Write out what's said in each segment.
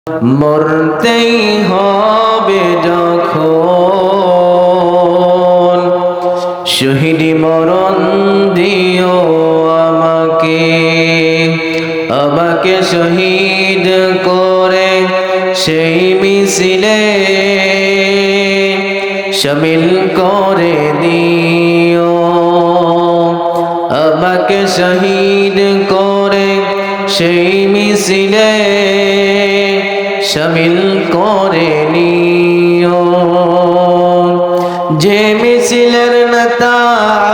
মরতেই হবে যখন, শহীদি মরণ দিও আমাকে, আমাকে শহীদ করে সেই মিছিলে শামিল করে দিও, আমাকে শহীদ করে সেই মিছিলে শামিল করে নিও। যে মিছিলের নেতা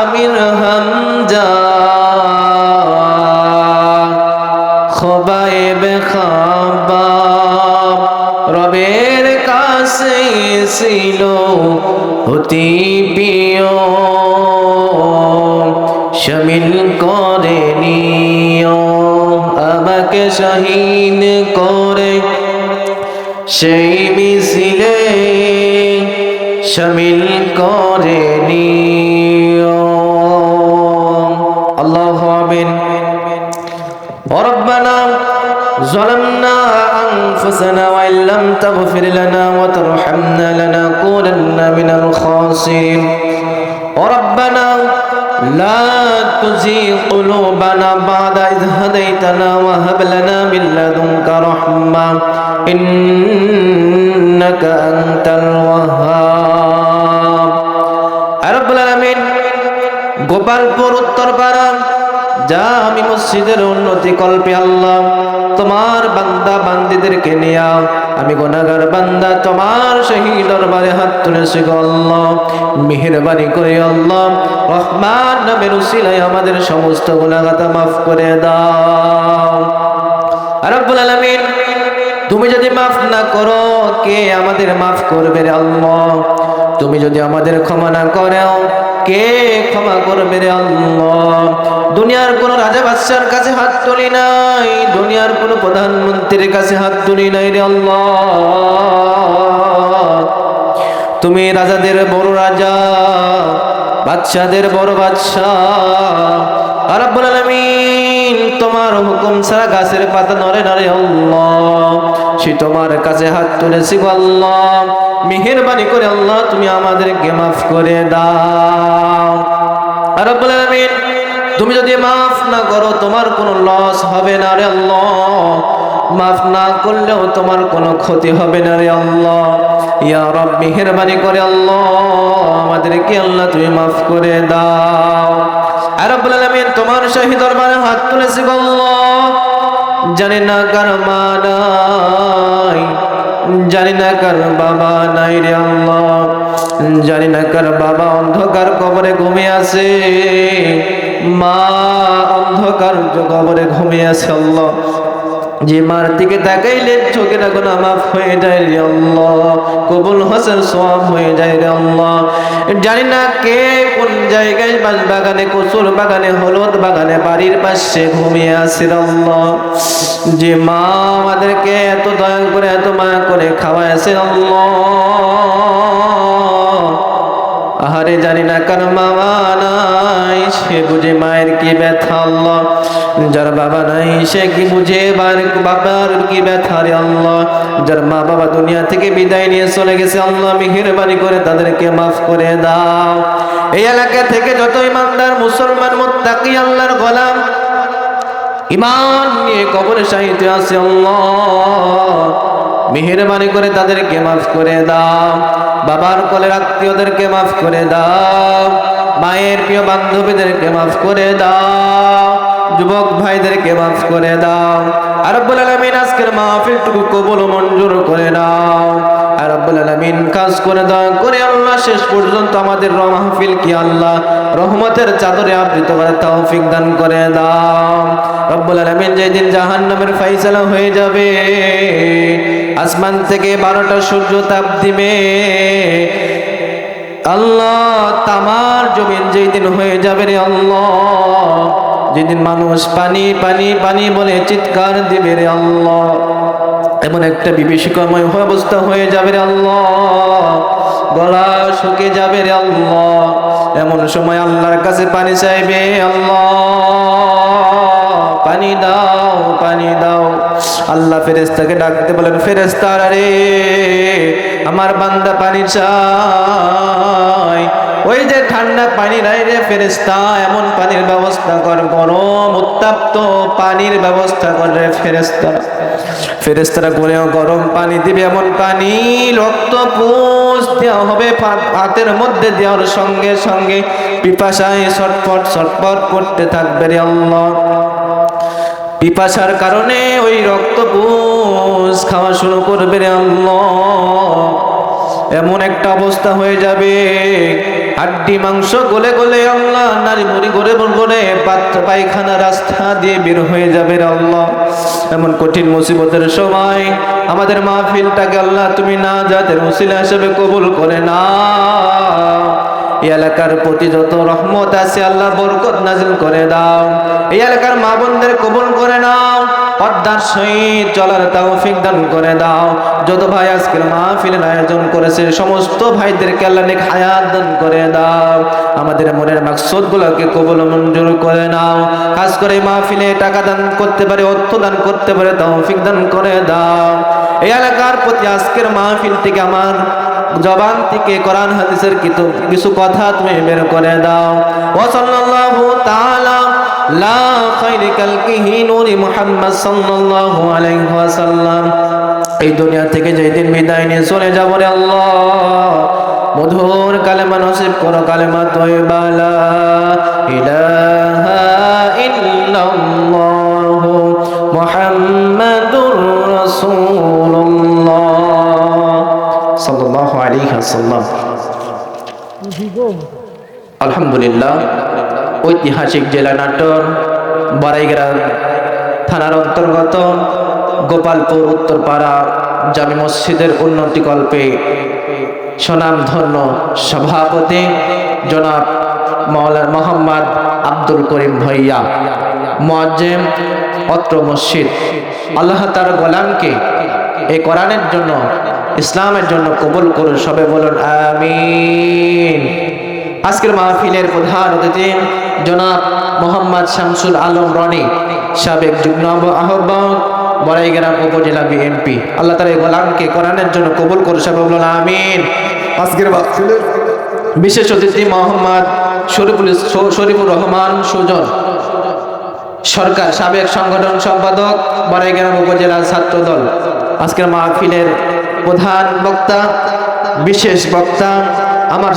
আমির হামজা, খোবায়েব খাব্বাব রবের কাছে ছিল অতি প্রিয়, শামিল করে নিও, আমাকে শহীদ করে সেই মিছিলে শামিল করে নিও। আল্লাহু আমিন। ربنا ظلمنا أنفسنا وإن لم تغفر لنا وترحمنا لنكونن من الخاسرين. ربنا لا تزغ قلوبنا بعد إذ هديتنا وهب لنا من لدنك رحمة إنك أنت الوهاب. رب العالمين গোপালপুর উত্তরপাড়া জামি মসজিদের উন্নতি কল্পে আল্লাহ তোমার বান্দা বান্দীদেরকে নিয়া আমি গুনাহগার বান্দা তোমার সেই দরবারে হাত তুলেছি গো আল্লাহ, মেহেরবানি করে আল্লাহ রহমান নামের উসিলায় আমাদের সমস্ত গুনাহগাতা মাফ করে দাও। রব্বুল আলামিন, তুমি যদি মাফ না করো কে আমাদের মাফ করবে রে আল্লাহ? তুমি যদি আমাদের ক্ষমা না করো কে ক্ষমা করবে রে আল্লাহ? দুনিয়ার কোন রাজা বাদশার কাছে হাত তুলি নাই, দুনিয়ার কোন প্রধানমন্ত্রীর কাছে হাত তুলি নাই রে আল্লাহ। তুমি রাজাদের বড় রাজা, বাদশাদের বড় বাদশা। রব্বুল আলামিন, তোমার হুকুম ছাড়া গাছের পাতা নড়ে না রে আল্লাহ। সে তোমার কাছে হাত তুলেছি গো আল্লাহ, মেহেরবানি করে আল্লাহ তুমি আমাদেরকে মাফ করে দাও। রব্বুল আলামিন, তুমি যদি মাফ না করো তোমার কোনো লস হবে না রে আল্লাহ, মাফ না করলেও তোমার কোনো ক্ষতি হবে না রে আল্লাহ। ইয়া রব, মেহেরবানি করে আল্লাহ আমাদেরকে আল্লাহ তুমি মাফ করে দাও। রব্বুল আলামিন, তোমার শাহী দরবারে হাত তুলেছি গো আল্লাহ, জানি না কার মা নাই, জানি না কার বাবা নাই রে আল্লাহ, জানি না কার বাবা অন্ধকার কবরে ঘুমিয়ে আছে, মা অন্ধকার কবরে ঘুমিয়ে আছে আল্লাহ। যে মার দিকে তাকাইলে চোখের গুনাহ মাফ হয়ে যায় রে আল্লাহ, কবুল হাসান সওয়াব হয়ে যায় রে আল্লাহ। জানি না কে কোন জায়গায় বাস বাগানে, কচুর বাগানে, হলুদ বাগানে, বাড়ির পাশে ঘুমিয়ে আছে রে আল্লাহ। যে মা আমাদেরকে এত দয়া করে এত মায়া করে খাওয়াইছে আল্লাহ, আহারে জানি না কার মামা নাই সে বুঝে মায়ের কি ব্যথা আল্লাহ, যার বাবা নাই সে কি বুঝে বাবার কি ব্যথা রে আল্লাহ। যার মা বাবা দুনিয়া থেকে বিদায় নিয়ে চলে গেছে আল্লাহ, মেহেরবানি করে তাদেরকে মাফ করে দাও। এই এলাকা থেকে যত ইমানদার মুসলমান মুত্তাকি আল্লাহর গোলাম ঈমান নিয়ে কবরে শাহিদ আছে আল্লাহ, মেহেরবানি করে তাদেরকে মাফ করে দাও। বাবার কোলের আত্মীয়দেরকে মাফ করে দাও, মায়ের প্রিয় বান্ধবীদেরকে মাফ করে দাও, যুবক ভাইদেরকে মাফ করে দাও। আর রব্বুল আলামিন, আজকের মাহফিলটুকু কবুল মঞ্জুর করে নাও। আর রব্বুল আলামিন, কাজ করে দাও করে আল্লাহ শেষ পর্যন্ত আমাদের মাহফিল কি আল্লাহ রহমতের চাদরে আবৃত করে তৌফিক দান করে দাও। রব্বুল আলামিন, যেদিন জাহান্নামের ফয়সালা হয়ে যাবে, আসমান থেকে 12টা সূর্য তাপ দিবে আল্লাহ, তামার জমিন যেদিন হয়ে যাবে রে আল্লাহ, যেদিন মানুষ পানি পানি পানি বলে চিৎকার দিবে রে আল্লাহ, এমন একটা বিভীষিকাময় অবস্থা হয়ে যাবে রে আল্লাহ, গলা শুকে যাবে রে আল্লাহ। এমন সময় আল্লাহর কাছে পানি চাইবে আল্লাহ, পানি দাও, পানি দাও। আল্লাহ ফেরেশতাকে ডাকতে বলেন, ফেরেশতারা রে, আমার বান্দা পানি চায়। ওই যে ঠান্ডা পানি নাই রে ফেরেশতা, এমন পানির ব্যবস্থা কর, গরম উত্তপ্ত পানির ব্যবস্থা কর রে ফেরেশতা। ফেরেশতারা কোনেও গরম পানি দিবে, এমন পানি রক্ত পুষ দেওয়া হবে হাতের মধ্যে, দেওয়ার সঙ্গে সঙ্গে পিপাসায় ছটফট ছটফট করতে থাকবে রে আল্লাহ। পিপাসার কারণে ওই রক্ত পুষ খাওয়া শুরু করবে রে আল্লাহ। এমন একটা অবস্থা হয়ে যাবে, হাড্ডি মাংস গলে গলে আল্লাহ, নারী মুড়ি গড়ে গড়ে পায়খানা রাস্তা দিয়ে বের হয়ে যাবে রে আল্লাহ। এমন কঠিন মুসিবতের সময় আমাদের মাহফিলটাকে আল্লাহ তুমি নাজাতের ওসিলা হিসেবে কবুল করে নাও। এই এলাকার প্রতি যত রহমত আছে আল্লাহ বরকত নাজিল করে দাও। এই এলাকার মা বোনদের কবুল করে নাও, পর্দার সহিত চলার তৌফিক দান করে দাও। যত ভাই আজকের মাহফিলের আয়োজন করেছে সমস্ত ভাইদেরকে আল্লাহ নেক হায়াত দান করে দাও। আমাদের মনের মাকসুদগুলোকে কবুল মঞ্জুর করে নাও। খাস করে মাহফিলে টাকা দান করতে পারে, অর্থ দান করতে পারে, তৌফিক দান করে দাও। এই এলাকার প্রতি আজকের মাহফিল থেকে আমার জবান থেকে কোরআন হাদিসের কিছু কথা তুমি বের করে দাও। ওয়া সাল্লাল্লাহু তাআলা লা খায়রি কালকিহি নূরি মুহাম্মদ সাল্লাল্লাহু আলাইহি ওয়াসাল্লাম। এই দুনিয়া থেকে যেই দিন বিদায় নিয়ে চলে যাব রে আল্লাহ, মধুর কালেমা নসিব করো, কালেমা তয়্যিবা লা ইলাহা ইল্লাল্লাহু মুহাম্মাদুর রাসূলুল্লাহ সাল্লাল্লাহু আলাইহি ওয়াসাল্লাম। আলহামদুলিল্লাহ, ঐতিহাসিক জেলা নাটোর বড়াইগ্রাম থানার অন্তর্গত গোপালপুর উত্তরপাড়া জামি মসজিদের উন্নতিকল্পে স্বনামধন্য সভাপতি জনাব মাওলানা মোহাম্মদ আব্দুল করিম ভাইয়া মুয়াজ্জিম অত্র মসজিদ, আল্লাহ তার গোলামকে এই কোরআনের জন্য, ইসলামের জন্য কবুল করুন। সবে বলুন আমিন। আজকের মাহফিলের প্রধান অতিথি জনাব মোহাম্মদ শামসুল আলম রনি, সাবেক যুগ্ম আহ্বায়ক বড়াইগ্রাম উপজেলা বিএনপি, আল্লাহ তাআলা এই গোলামকে কোরআনের জন্য কবুল করুন। সবে বলুন আমিন। আজকের মাহফিলের বিশেষ অতিথি মোহাম্মদ শরীফুর রহমান সুজন সরকার, সাবেক সংগঠন সম্পাদক বড়াইগ্রাম উপজেলা ছাত্রদল। আজকের মাহফিলের প্রধান বক্তা, বিশেষ বক্তা, আমার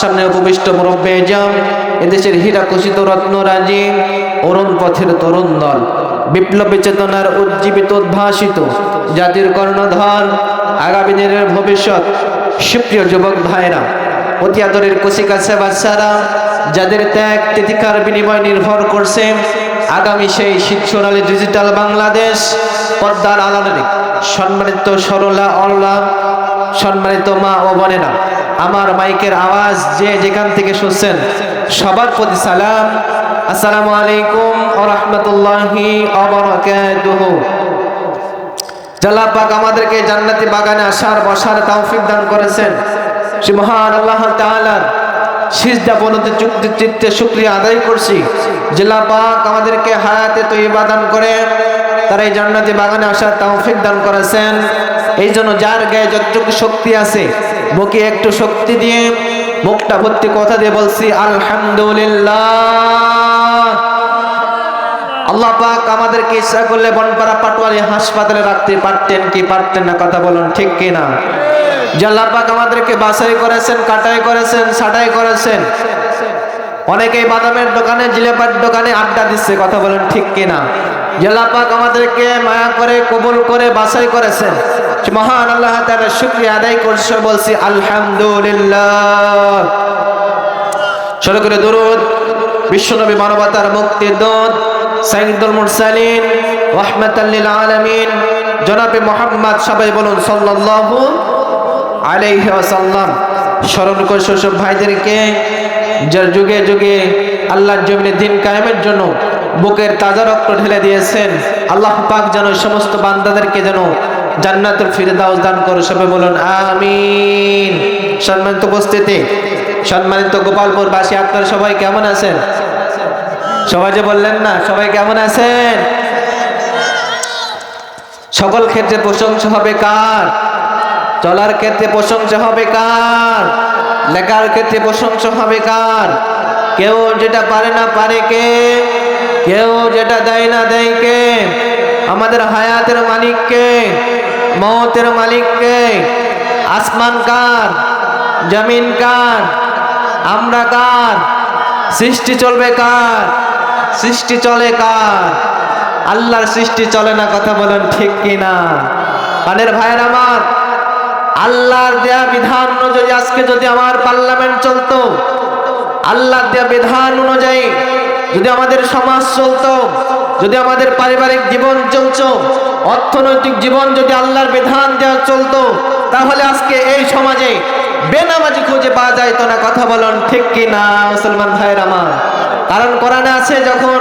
সামনে উপবিষ্ট মুরব্বি আজম, এদেশের হীরা খচিত রত্নরাজি, অরুণ পথের তরুণ দল, বিপ্লবী চেতনার উজ্জীবিত উদ্ভাসিত জাতির কর্ণধর, আগামী দিনের ভবিষ্যৎ। সুপ্রিয় যুবক ভাইরা, অতি আদরের কচিকাঁচা বাচ্চারা, যাদের ত্যাগ তিতিক্ষার বিনিময় নির্ভর করছে আগামী সেই শীতসোনালী ডিজিটাল বাংলাদেশ, পর্দার আড়ালে সম্মানিত সরলা অরলা, সম্মানিত মা ও বোনেরা, আমার মাইকের আওয়াজ যে যেখান থেকে শুনছেন সবার প্রতি সালাম, আসসালামু আলাইকুম ওয়া রাহমাতুল্লাহি ওয়া বারাকাতুহু। আল্লাহ পাক আমাদেরকে জান্নাতি বাগানে আসার বসার তৌফিক দান করেছেন। সে মহান আল্লাহ তাআলার সিজদা বনতে চিত্তে শুকরিয়া আদায় করছি। আল্লাহ পাক আমাদেরকে হায়াতে তয়্যিবা দান করে তার এই জান্নাতি বাগানে আসার তৌফিক দান করেছেন। এই জন্য যার গায়ে যতটুকু শক্তি আছে, বুকে একটু শক্তি দিয়ে, মুখটা ভর্তি কথা দিয়ে বলছি আলহামদুলিল্লাহ। আল্লাহ পাক আমাদেরকে ইচ্ছা করলে বনপাড়া পাটোয়ারি হাসপাতালে রাখতে পারতেন কি পারতেন না, কথা বলুন ঠিক কিনা? যে আল্লাহ পাক আমাদেরকে বাছাই করেছেন, কাটাই করেছেন, ছাঁটাই করেছেন। অনেকেই বাদামের দোকানে, জিলেপার দোকানে আড্ডা দিচ্ছে, কথা বলেন ঠিক কিনা? যে আল্লাহ পাক আমাদেরকে মায়া করে কবুল করে বাছাই করেছেন, মহান আল্লাহ তাআলার শুকরিয়া আদায় করছে, বলছি আলহামদুলিল্লাহ। শুরু করে দরুদ বিশ্বনবী মানবতার মুক্তির দূত সাইয়্যিদুল মুরসালিন রাহমাতাল লিল আলামিন জনাবে মুহাম্মদ, সবাই বলুন সাল্লাল্লাহু আলাইহি ওয়াসাল্লাম। স্মরণ করে সব ভাইদেরকে যার যুগে যুগে আল্লাহর জমিনে দ্বীন কায়েমের জন্য বুকের তাজা রক্ত ঢেলে দিয়েছেন, আল্লাহ পাক যেন সমস্ত বান্দাদেরকে যেন জান্নাতুল ফিরদাউস দান করে, সবাই বলুন আমিন। সম্মানিত উপস্থিতি, সম্মানিত গোপালপুরবাসী, আপনারা সবাই কেমন আছেন? সবাই যে বললেন না, সবাই কেমন আছেন? সকল ক্ষেত্রে প্রশংসা হবে কার? চলার ক্ষেত্রে প্রশংসা হবে কার? লেখার ক্ষেত্রে প্রশংসা হবে কার? কেউ যেটা পারে না পারে কে? কেউ যেটা দেয় না দেয় কে? আমাদের হায়াতের মালিক কে? মওতের মালিক কে? আসমান কার? জমিন কার? আমরা কার? সৃষ্টি চলবে কার? সৃষ্টি চলে কার? আল্লাহর সৃষ্টি চলে না, কথা বলেন ঠিক কিনা? কানের ভাইয়ের আমার, আল্লাহর দেয়া বিধান অনুযায়ী আজকে যদি আমার পার্লামেন্ট চলতো, আল্লাহর দেয়া বিধান অনুযায়ী যদি আমাদের সমাজ চলতো, যদি আমাদের পারিবারিক জীবন চলতো, অর্থনৈতিক জীবন যদি আল্লাহর বিধান দেওয়া চলতো, তাহলে আজকে এই সমাজে বেনামাজি খুঁজে পাওয়া যাইতো না, কথা বলেন ঠিক কিনা মুসলমান ভাইয়ের আমার? কারণ কোরআনে আছে, যখন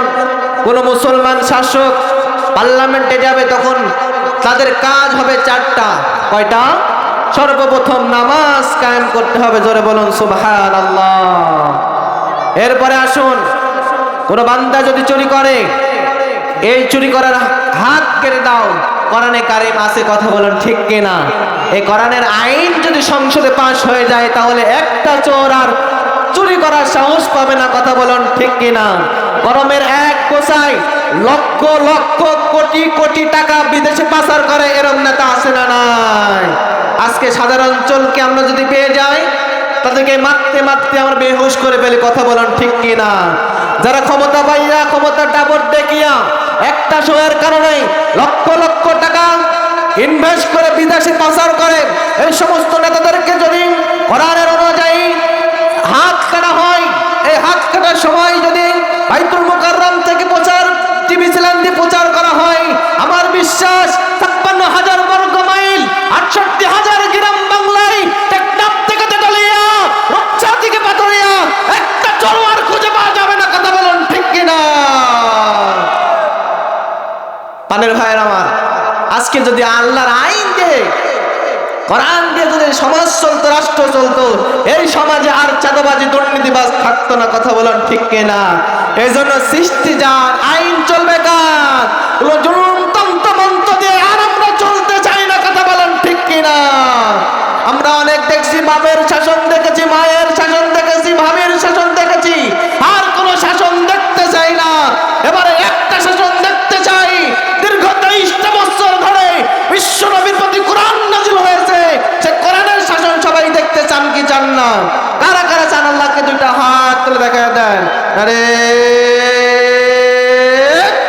কোন মুসলমান শাসক পার্লামেন্টে যাবে তখন তাদের কাজ হবে চারটা। কয়টা? সর্বপ্রথম নামাজ কায়েম করতে হবে, জোরে বলুন সুবহানাল্লাহ। এরপরে আসুন, কোন বান্দা যদি চুরি করে, এই চুরি করার হাত কেটে দাও, কোরআনে কারিম আছে, কথা বলেন ঠিক কিনা? এই কোরআনের আইন যদি সংসদে পাশ হয়ে যায় তাহলে একটা চোর আর চুরি করার সাহস পাবে না, কথা বলেন ঠিক কিনা? গরমের এক কোসায় লক্ষ লক্ষ কোটি কোটি টাকা বিদেশে পাচার করে এরকম নেতা আছে না নাই? আজকে সাধারণ চোরকে আমরা যদি পেয়ে যাই, তাদেরকে মারতে মারতে আমরা বেহুশ করে ফেলি, কথা বলেন ঠিক কিনা? যারা ক্ষমতা পাইয়া, ক্ষমতার দাপট দেখিয়া একটা সময়ের কারণে লক্ষ লক্ষ টাকা ইনভেস্ট করে বিদেশে পাচার করে, এই সমস্ত নেতাদেরকে যদি কোরআনের অনুযায়ী হাত কাটা হয়, এই হাত কাটার সময় যদি বাইতুল মুকাররম থেকে প্রচার টিভি চ্যানেল দিয়ে প্রচার করা হয়, আমার বিশ্বাস ৫৬,০০০ বর্গ মাইল ৬৮,০০০ গ্রাম বাংলায় টেকনাফ থেকে তেতুলিয়া, রূপসা থেকে পাতুরিয়া একটা চোর খুঁজে পাওয়া যাবে না, কথা বলুন ঠিক কিনা? পানের ভাইয়ের আমার, আজকে যদি আল্লাহর আইন দিয়ে, কোরআন দিয়ে যদি সমাজ চলতো, রাষ্ট্র চলতো, এই সমাজে আর চাঁদাবাজি দুর্নীতিবাজ থাকতো না, কথা বলেন ঠিক কিনা? এই জন্য সৃষ্টি যার, আইন চলবে কার? জুলুম তন্ত্র মন্ত্র দিয়ে আর আমরা চলতে চাই না, কথা বলেন ঠিক কিনা? আমরা অনেক দেখছি, বাপের শাসন দেখেছি, মায়ের শাসন দেখেছি, ভাবির শাসন দেখেছি, আর কোন শাসন দেখতে চাই না। এবারে একটা শাসন দেখতে চাই। দীর্ঘ 23টা বছর ধরে বিশ্ব নবীর প্রতি কোরআন নাযিল হয়েছে, সে কোরআনের শাসন সবাই দেখতে চান কি চান না? কারা কারা চান? আল্লাহকে দুইটা হাত তুলে দেখা দেন। আরে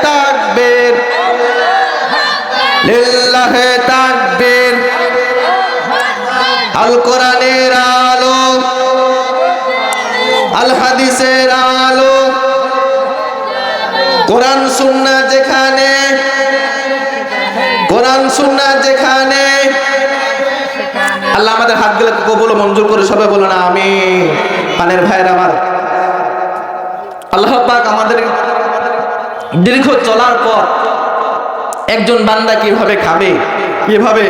তাকবীর, লিল্লাহে তাকবীর। আল কোরআনের আলো, আল হাদিসের আলো, কোরআন সুন্নাহ যেখানে, কোরআন সুন্নাহ যেখানে। আল্লাহ আমাদের হাতগুলোকে কবুল ও মঞ্জুর করে, সবাই বলো না আমিন। পানের ভাইয়ের আমার, আল্লাহ পাক আমাদের দীর্ঘ চলার পর একজন বান্দা কিভাবে খাবে, কিভাবে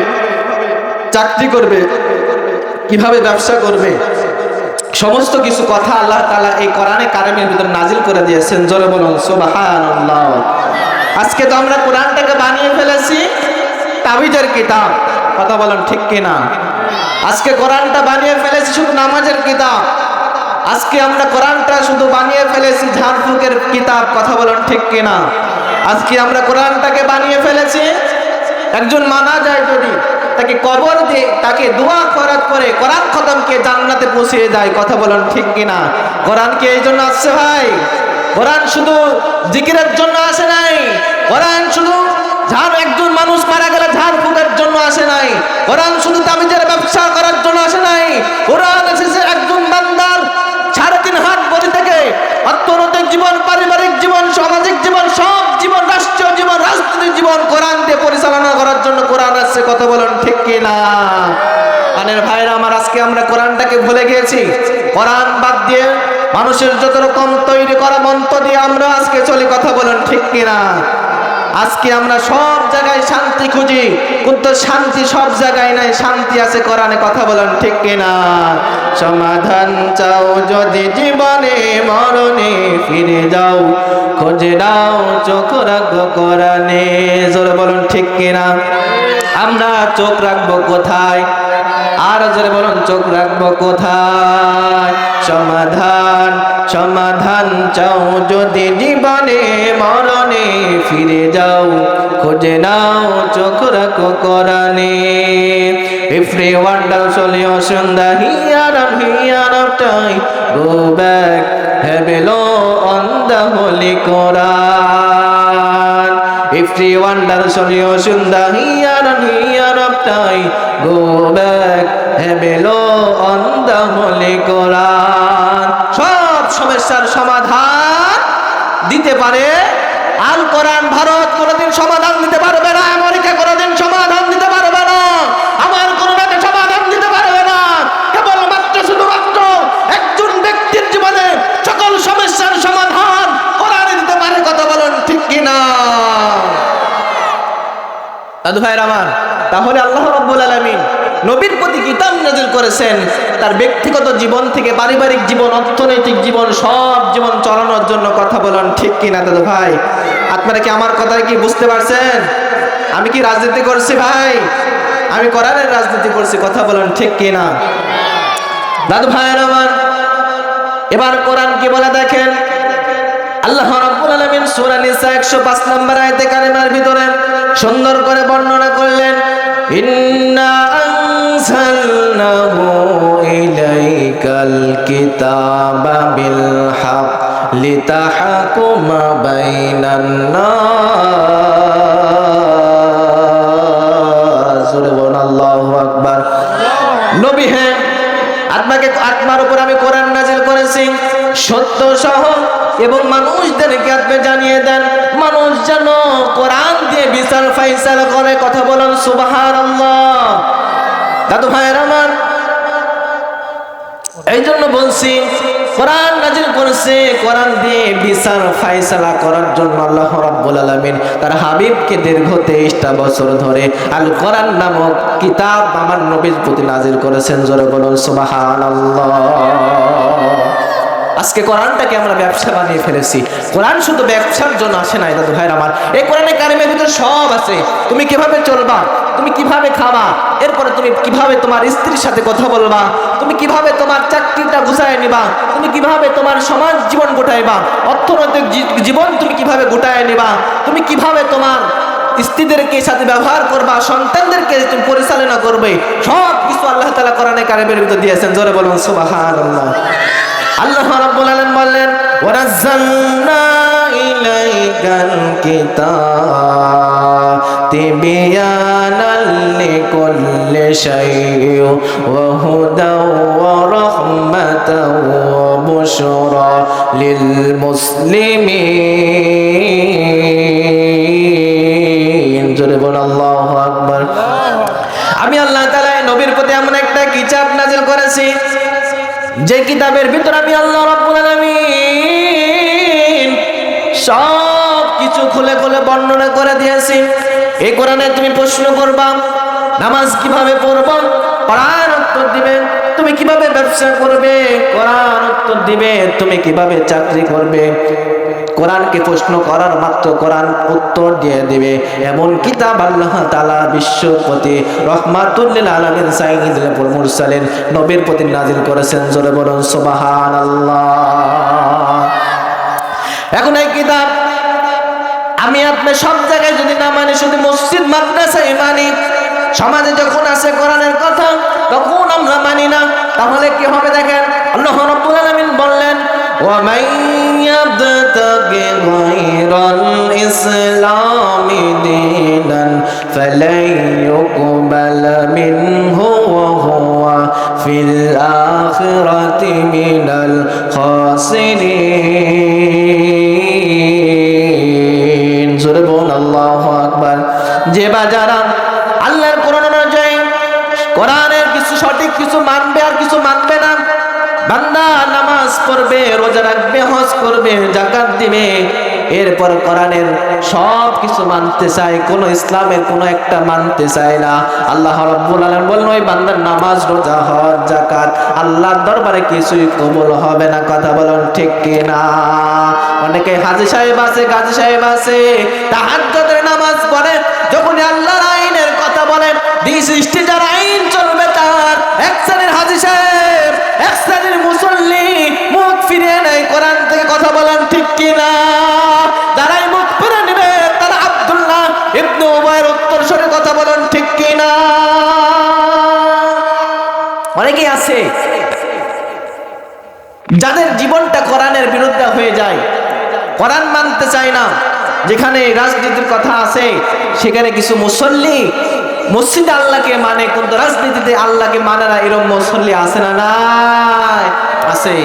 চাকরি করবে, কিভাবে ব্যবসা করবে, সমস্ত কিছু কথা আল্লাহ তাআলা এই কোরআনে কারিমের ভিতর নাজিল করে দিয়েছেন, জোরে বলুন সুবহানাল্লাহ। আজকে তো আমরা কোরআনটাকে বানিয়ে ফেলেছি তাবিজের কিতাব, কথা বলেন ঠিক কিনা? আজকে কোরআনটা বানিয়ে ফেলেছি শুধু নামাজের কিতাব, আজকে আমরা কোরআনটা শুধু বানিয়ে ফেলেছি ঝাড়ফুঁকের কিতাব, কথা বলেন ঠিক কিনা? আজকে আমরা কোরআনটাকে বানিয়ে ফেলেছি, একজন মারা যায় যদি তাকে কবর দিয়ে তাকে দোয়া করাত করে কোরআন খতমকে জান্নাতে পৌঁছিয়ে দেয়, কথা বলেন ঠিক কিনা? কোরআন কি এই জন্য আসছে ভাই? কোরআন শুধু জিকিরের জন্য আসে নাই, কোরআন শুধু একজন মানুষ মারা গেলে ঝাড়ফুঁকের জন্য আসে নাই, কোরআন শুধু তাবিজের ব্যবসা করার জন্য আসে নাই। কোরআন এসেছে একজন বান্দার 3.5 হাত বডি থেকে অর্থনৈতিক জীবন, পারিবারিক জীবন, সামাজিক জীবন, সব জীবন, রাষ্ট্রীয় জীবন, রাজনৈতিক জীবন কোরআন দিয়ে পরিচালনা করার জন্য কোরআন আসছে, কথা বলেন ঠিক কিনা? কানের ভাইরা আমার, আজকে আমরা কোরআনটাকে ভুলে গিয়েছি। কোরআন বাদ দিয়ে মানুষের যত রকম তৈরি করা মন্ত্র দিয়ে আমরা আজকে চলি, কথা বলেন ঠিক কিনা? আজকে আমরা সব জায়গায় শান্তি খুঁজি, কিন্তু শান্তি সব জায়গায় নাই, শান্তি আছে কোরআনে। কথা বলেন ঠিক কিনা? সমাধান চাও যদি জীবনে মরণে, ফিরে যাও খুঁজে নাও চোখ রাখো কোরআনে। জোরে বলুন ঠিক কিনা? আমরা চোখ রাখবো কোথায়? আর জোরে বলুন চোখ রাখবো কোথায়? সমাধান সমাধান চাও যদি জীবনে মরণে, ফিরে যাও খুঁজে নাও চোখ রাখো কোরআনে। Every wonder solution the here of time, go back have a look on the Holy Quran. Every wonder solution the here of time, go back have a look on the Holy Quran. সব সমস্যার সমাধান দিতে পারে আল কোরআন। ভারত কোনোদিন সমাধান দিতে পারবে না, আমেরিকা কোনোদিন সমাধান দিতে পারবে না, আমার কোরআন সমাধান দিতে পারবে না। কেবলমাত্র শুধুমাত্র একজন ব্যক্তির জীবনে সকল সমস্যার সমাধান কোরআনে দিতে পারে। কথা বলেন ঠিক কিনা? দাদু ভাইয়ের আমার, তাহলে আল্লাহ রাব্বুল আলামিন নবীর প্রতি কিতাব নাযিল করেছেন তার ব্যক্তিগত জীবন থেকে পারিবারিক জীবন, অর্থনৈতিক জীবন, সব জীবন চালানোর জন্য। কথা বলেন ঠিক কিনা দাদু ভাই? আপনারা কি আমার কথা কি বুঝতে পারছেন? আমি কি রাজনীতি করছি ভাই? আমি কোরআনের রাজনীতি করছি। কথা বলেন ঠিক কিনা? দাদু ভাইয়ের আমার, এবার কোরআন কি বলে দেখেন। আল্লাহ রাব্বুল আলামিন সূরা নিসা 105 নম্বর আয়াতে কারিমার ভিতরে সুন্দর করে বর্ণনা করলেন, ইন্না আনজালনাহু ইলাইকাল কিতাবা বিল হক লিতাহকুমা বাইনান নাস। আল্লাহু আকবার। নবী হ্যাঁ, আত্মার উপর আমি কোরআন নাযিল করেছি সত্য সহ, এবং মানুষদেরকে আপনি জানিয়ে দেন মানুষ যেন কোরআন দিয়ে বিচার ফাইসালা করে। কথা বলেন সুবহানাল্লাহ। দাদু ভাইয়ের আমার, এই জন্য বলছি কোরআন নাযিল করেছে কোরআন দিয়ে বিচার ফাইসালা করার জন্য। আল্লাহ রাব্বুল আলামিন তার হাবিবকে দীর্ঘ 23টা বছর ধরে আল কোরআন নামক কিতাব আমার নবীর প্রতি নাযিল করেছেন। জোরে বলুন সুবহানাল্লাহ। আজকে কোরআনটাকে আমরা ব্যবসা বানিয়ে ফেলেছি। কোরআন শুধু ব্যবসার জন্য আসে নাই দাদু ভাইয়ের আমার, এই কোরআনে কারিমের ভিতরে সব আছে। তুমি কিভাবে চলবা, তুমি কিভাবে খাবা, এরপরে তুমি কিভাবে তোমার স্ত্রীর সাথে কথা বলবা, তুমি কিভাবে তোমার চাকরিটা গুছায় নিবা, তুমি কিভাবে তোমার সমাজ জীবন গোটাইবা, অর্থনৈতিক জীবন তুমি কিভাবে গোটায় নিবা, তুমি কিভাবে তোমার স্ত্রীদেরকে সাথে ব্যবহার করবা, সন্তানদেরকে তুমি পরিচালনা করবে, সব কিছু আল্লাহ তাআলা কোরআনে কারিমের ভিতরে দিয়েছেন। জোরে বলুন সুবহানাল্লাহ। আল্লাহ রাব্বুল আলামিন বললেন, ওয়ানাজ্জালনা ইলাইকাল কিতাবা তিবিয়ানাল লিকুল্লি শাইইন ওয়া হুদাও ওয়া রাহমাতাও ওয়া বুশরা লিল মুসলিমিন। জোরে বলুন আল্লাহু আকবার। আমি আল্লাহ তাআলা নবীর প্রতি এমন একটা কিতাব নাযিল করেছি যে কিতাবের ভিতর আমি আল্লাহ রাব্বুল আলামিন সব কিছু খুলে খুলে বর্ণনা করে দিয়েছি। এই কোরআনে তুমি প্রশ্ন করবা নামাজ কিভাবে পড়বা, কোরআন উত্তর দিবে। তুমি কিভাবে ব্যবসা করবে, কোরআন উত্তর দিবে। তুমি কিভাবে চাকরি করবে, কোরআনকে প্রশ্ন করার মাত্র কোরআন উত্তর দিয়ে দিবে। এমন কিতাব আল্লাহ তাআলা বিশ্বপতি রহমাতুল লিল আলামিন সাইয়্যিদুল মুরসালিন নবীর প্রতি নাযিল করেছেন। জোরে বলুন সুবহানাল্লাহ। এখন এই কিতাব আমি আপনি সব জায়গায় যদি না মানি, শুধু মসজিদ মাদ্রাসায় মানি, সমাজে যখন আসে কোরআনের কথা তখন আমরা মানি না, তাহলে কি হবে দেখেন। আল্লাহ রাব্বুল আলামিন বললেন, ওয়া মান ইয়াবতাগি গায়রাল ইসলামি দীনান ফালাই ইউকবাল মিনহু ওয়া হুয়া ফিল আখিরাতি মিনাল খাসিরিন। জোরে বলুন আল্লাহু আকবার। যে বাজারা আল্লাহর কোরআন অনুযায়ী কোরআনের কিছু সঠিক কিছু মানবে আর কিছু মানবে না, বান্দা নামাজ পড়বে, রোজা রাখবে, হজ করবে, যাকাত দিবে, এরপর কোরআনের সব কিছু মানতে চায়, কোন ইসলামের কোন একটা মানতে চায় না। আল্লাহ রাব্বুল আলামিন বলেন ওই বান্দার নামাজ, রোজা, হজ, যাকাত আল্লাহর দরবারে কিছুই কবুল হবে না। কথা বলেন ঠিক কি না? অনেকে হাজী সাহেব আছে, গাজী সাহেব আছে, তাহাজ্জুদের নামাজ পড়ে, যখন আল্লাহর আইনের কথা বলেন, দিন সৃষ্টি যার আইন চলবে তার, এক শ্রেণীর হাজী সাহেব, এক শ্রেণীর মুসল্লি মুখ ফিরিয়ে নেয় কোরআন থেকে। কথা বলেন ঠিক কি না? যারাই মুখ ফিরে নেবে তারা আব্দুল্লাহ ইবনে উবাইর উত্তরসূরি। কথা বলেন ঠিক কি না? অনেকেই আছে যাদের জীবনটা কোরআনের বিরুদ্ধে হয়ে যায়, কোরআন মানতে চায় না। যেখানে রাজনীতির কথা আছে সেখানে কিছু মুসল্লি মসজিদে আল্লাহকে মানে, কিন্তু রাজনীতিতে আল্লাহকে মানে না, এরকম মুসল্লি আছে না? নাই, আছে।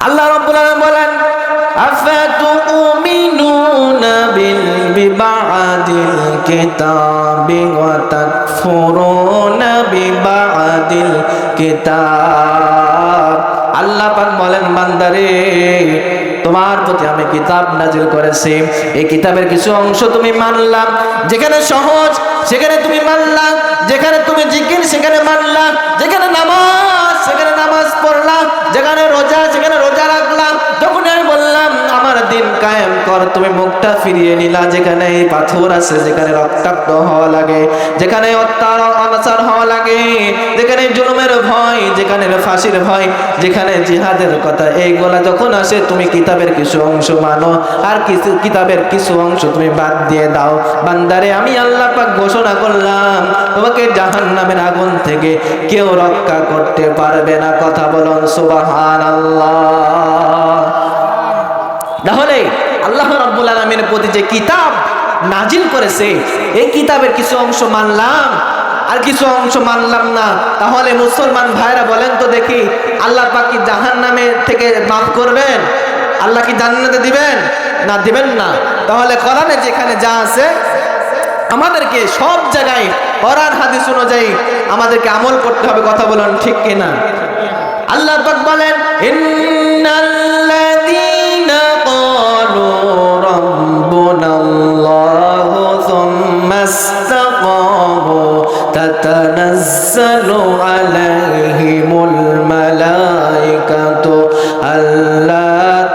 আল্লাহ রাব্বুল আলামিন বলেন আফাতুমিনুনা বিবাদিল কিতাবি ওয়া তাকফুরুনা বিবাদিল কিতাব। আল্লাহ পাক বলেন বান্দারে, তোমার প্রতি আমি কিতাব নাজিল করেছি, এই কিতাবের কিছু অংশ তুমি মানলাম, যেখানে সহজ সেখানে তুমি মানলাম, যেখানে তুমি জিকির সেখানে মানলাম, যেখানে নামাজ সেখানে নামাজ পড়লাম, যেখানে রোজা সেখানে রোজা রাখলাম। যখন আমি বললাম আমার দিন কায়েম কর, তুমি মুখটা ফিরিয়ে নিলা। যেখানে পাথর আছে, যেখানে রক্তাক্ত হওয়া লাগে, যেখানে অত্যাচার হওয়া লাগে, যেখানে জুলুমের ভয়, যেখানে ফাঁসির ভয়, যেখানে জিহাদের কথা, এইগুলা যখন আসে তুমি কিতাবের কিছু অংশ মানো, আর কিছু কিতাবের কিছু অংশ তুমি বাদ দিয়ে দাও। বান্দারে আমি আল্লাহ পাক ঘোষণা করলাম তোমাকে জাহান্নামের আগুন থেকে কেউ রক্ষা করতে পারবে না। কথা বলুন সুবহানাল্লাহ। তাহলে আল্লাহ রাব্বুল আলামিনের প্রতি যে কিতাব নাজিল করেছে, এই কিতাবের কিছু অংশ মানলাম আর কিছু অংশ মানলাম না, তাহলে মুসলমান ভাইরা বলেন তো দেখি, আল্লাহ পাক কি জাহান্নামে থেকে মাফ করবেন? আল্লাহ কি জান্নাতে দিবেন? না, দিবেন না। তাহলে কোরআনে যেখানে যা আছে আমাদেরকে সব জায়গায় কোরআন হাদিস অনুযায়ী আমাদেরকে আমল করতে হবে। কথা বলেন ঠিক কিনা? আল্লাহ পাক বলেন ইন্নাল্লাযীনা ক্বালু রাব্বুনাল্লাহু সুম্মা ইসতাকামু তাতানাজ্জালু আলাইহিমুল মালাইকাতু আল্লা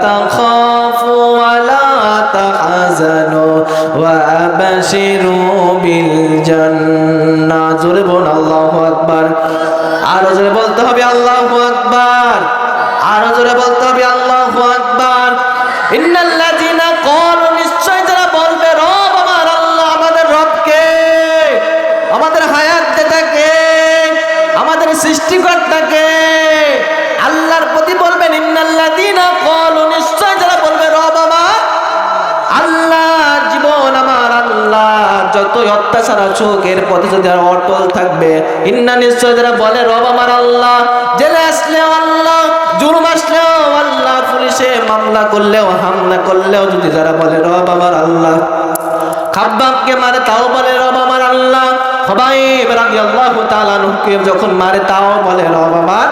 তাখাফু ওয়া লা তাহজানু ওয়া আবশিরু বিল জান্নাহ। জোরে বলুন আল্লাহু আকবার। আরো জোরে বলতে হবে আল্লাহু আকবার। আরো জোরে বলতে হবে আল্লাহু আকবার। ইন্নাল্লাযীনা ক্বালু, নিশ্চয় যারা বলবে রব আমার আল্লাহ, আমাদের রবকে, আমাদের হায়াত দাতাকে, আমাদের সৃষ্টিকর্তাকে, আল্লাহর প্রতি বলবেন ইন্নাল্লাযীনা ক্বালু, নিশ্চয় যারা বলবে রব আমার আল্লাহ, জীবন আমার আল্লাহ, যতই অত্যাচার আসুক এর পথে যদি আর অটল থাকবে। ইন্না, নিশ্চয় যারা বলে রব আমার আল্লাহ, জেলে আসলেও আল্লাহ, জুলুম আসলেও আল্লাহ, পুলিশে মামলা করলেও হামলা করলেও যদি যারা বলে রব আমার আল্লাহ, খাব্বাবকে মারে তাও বলে রব আমার আল্লাহ, খুবাইব রাদিয়াল্লাহু তাআলা আনহুকে যখন মারে তাও বলে রব আমার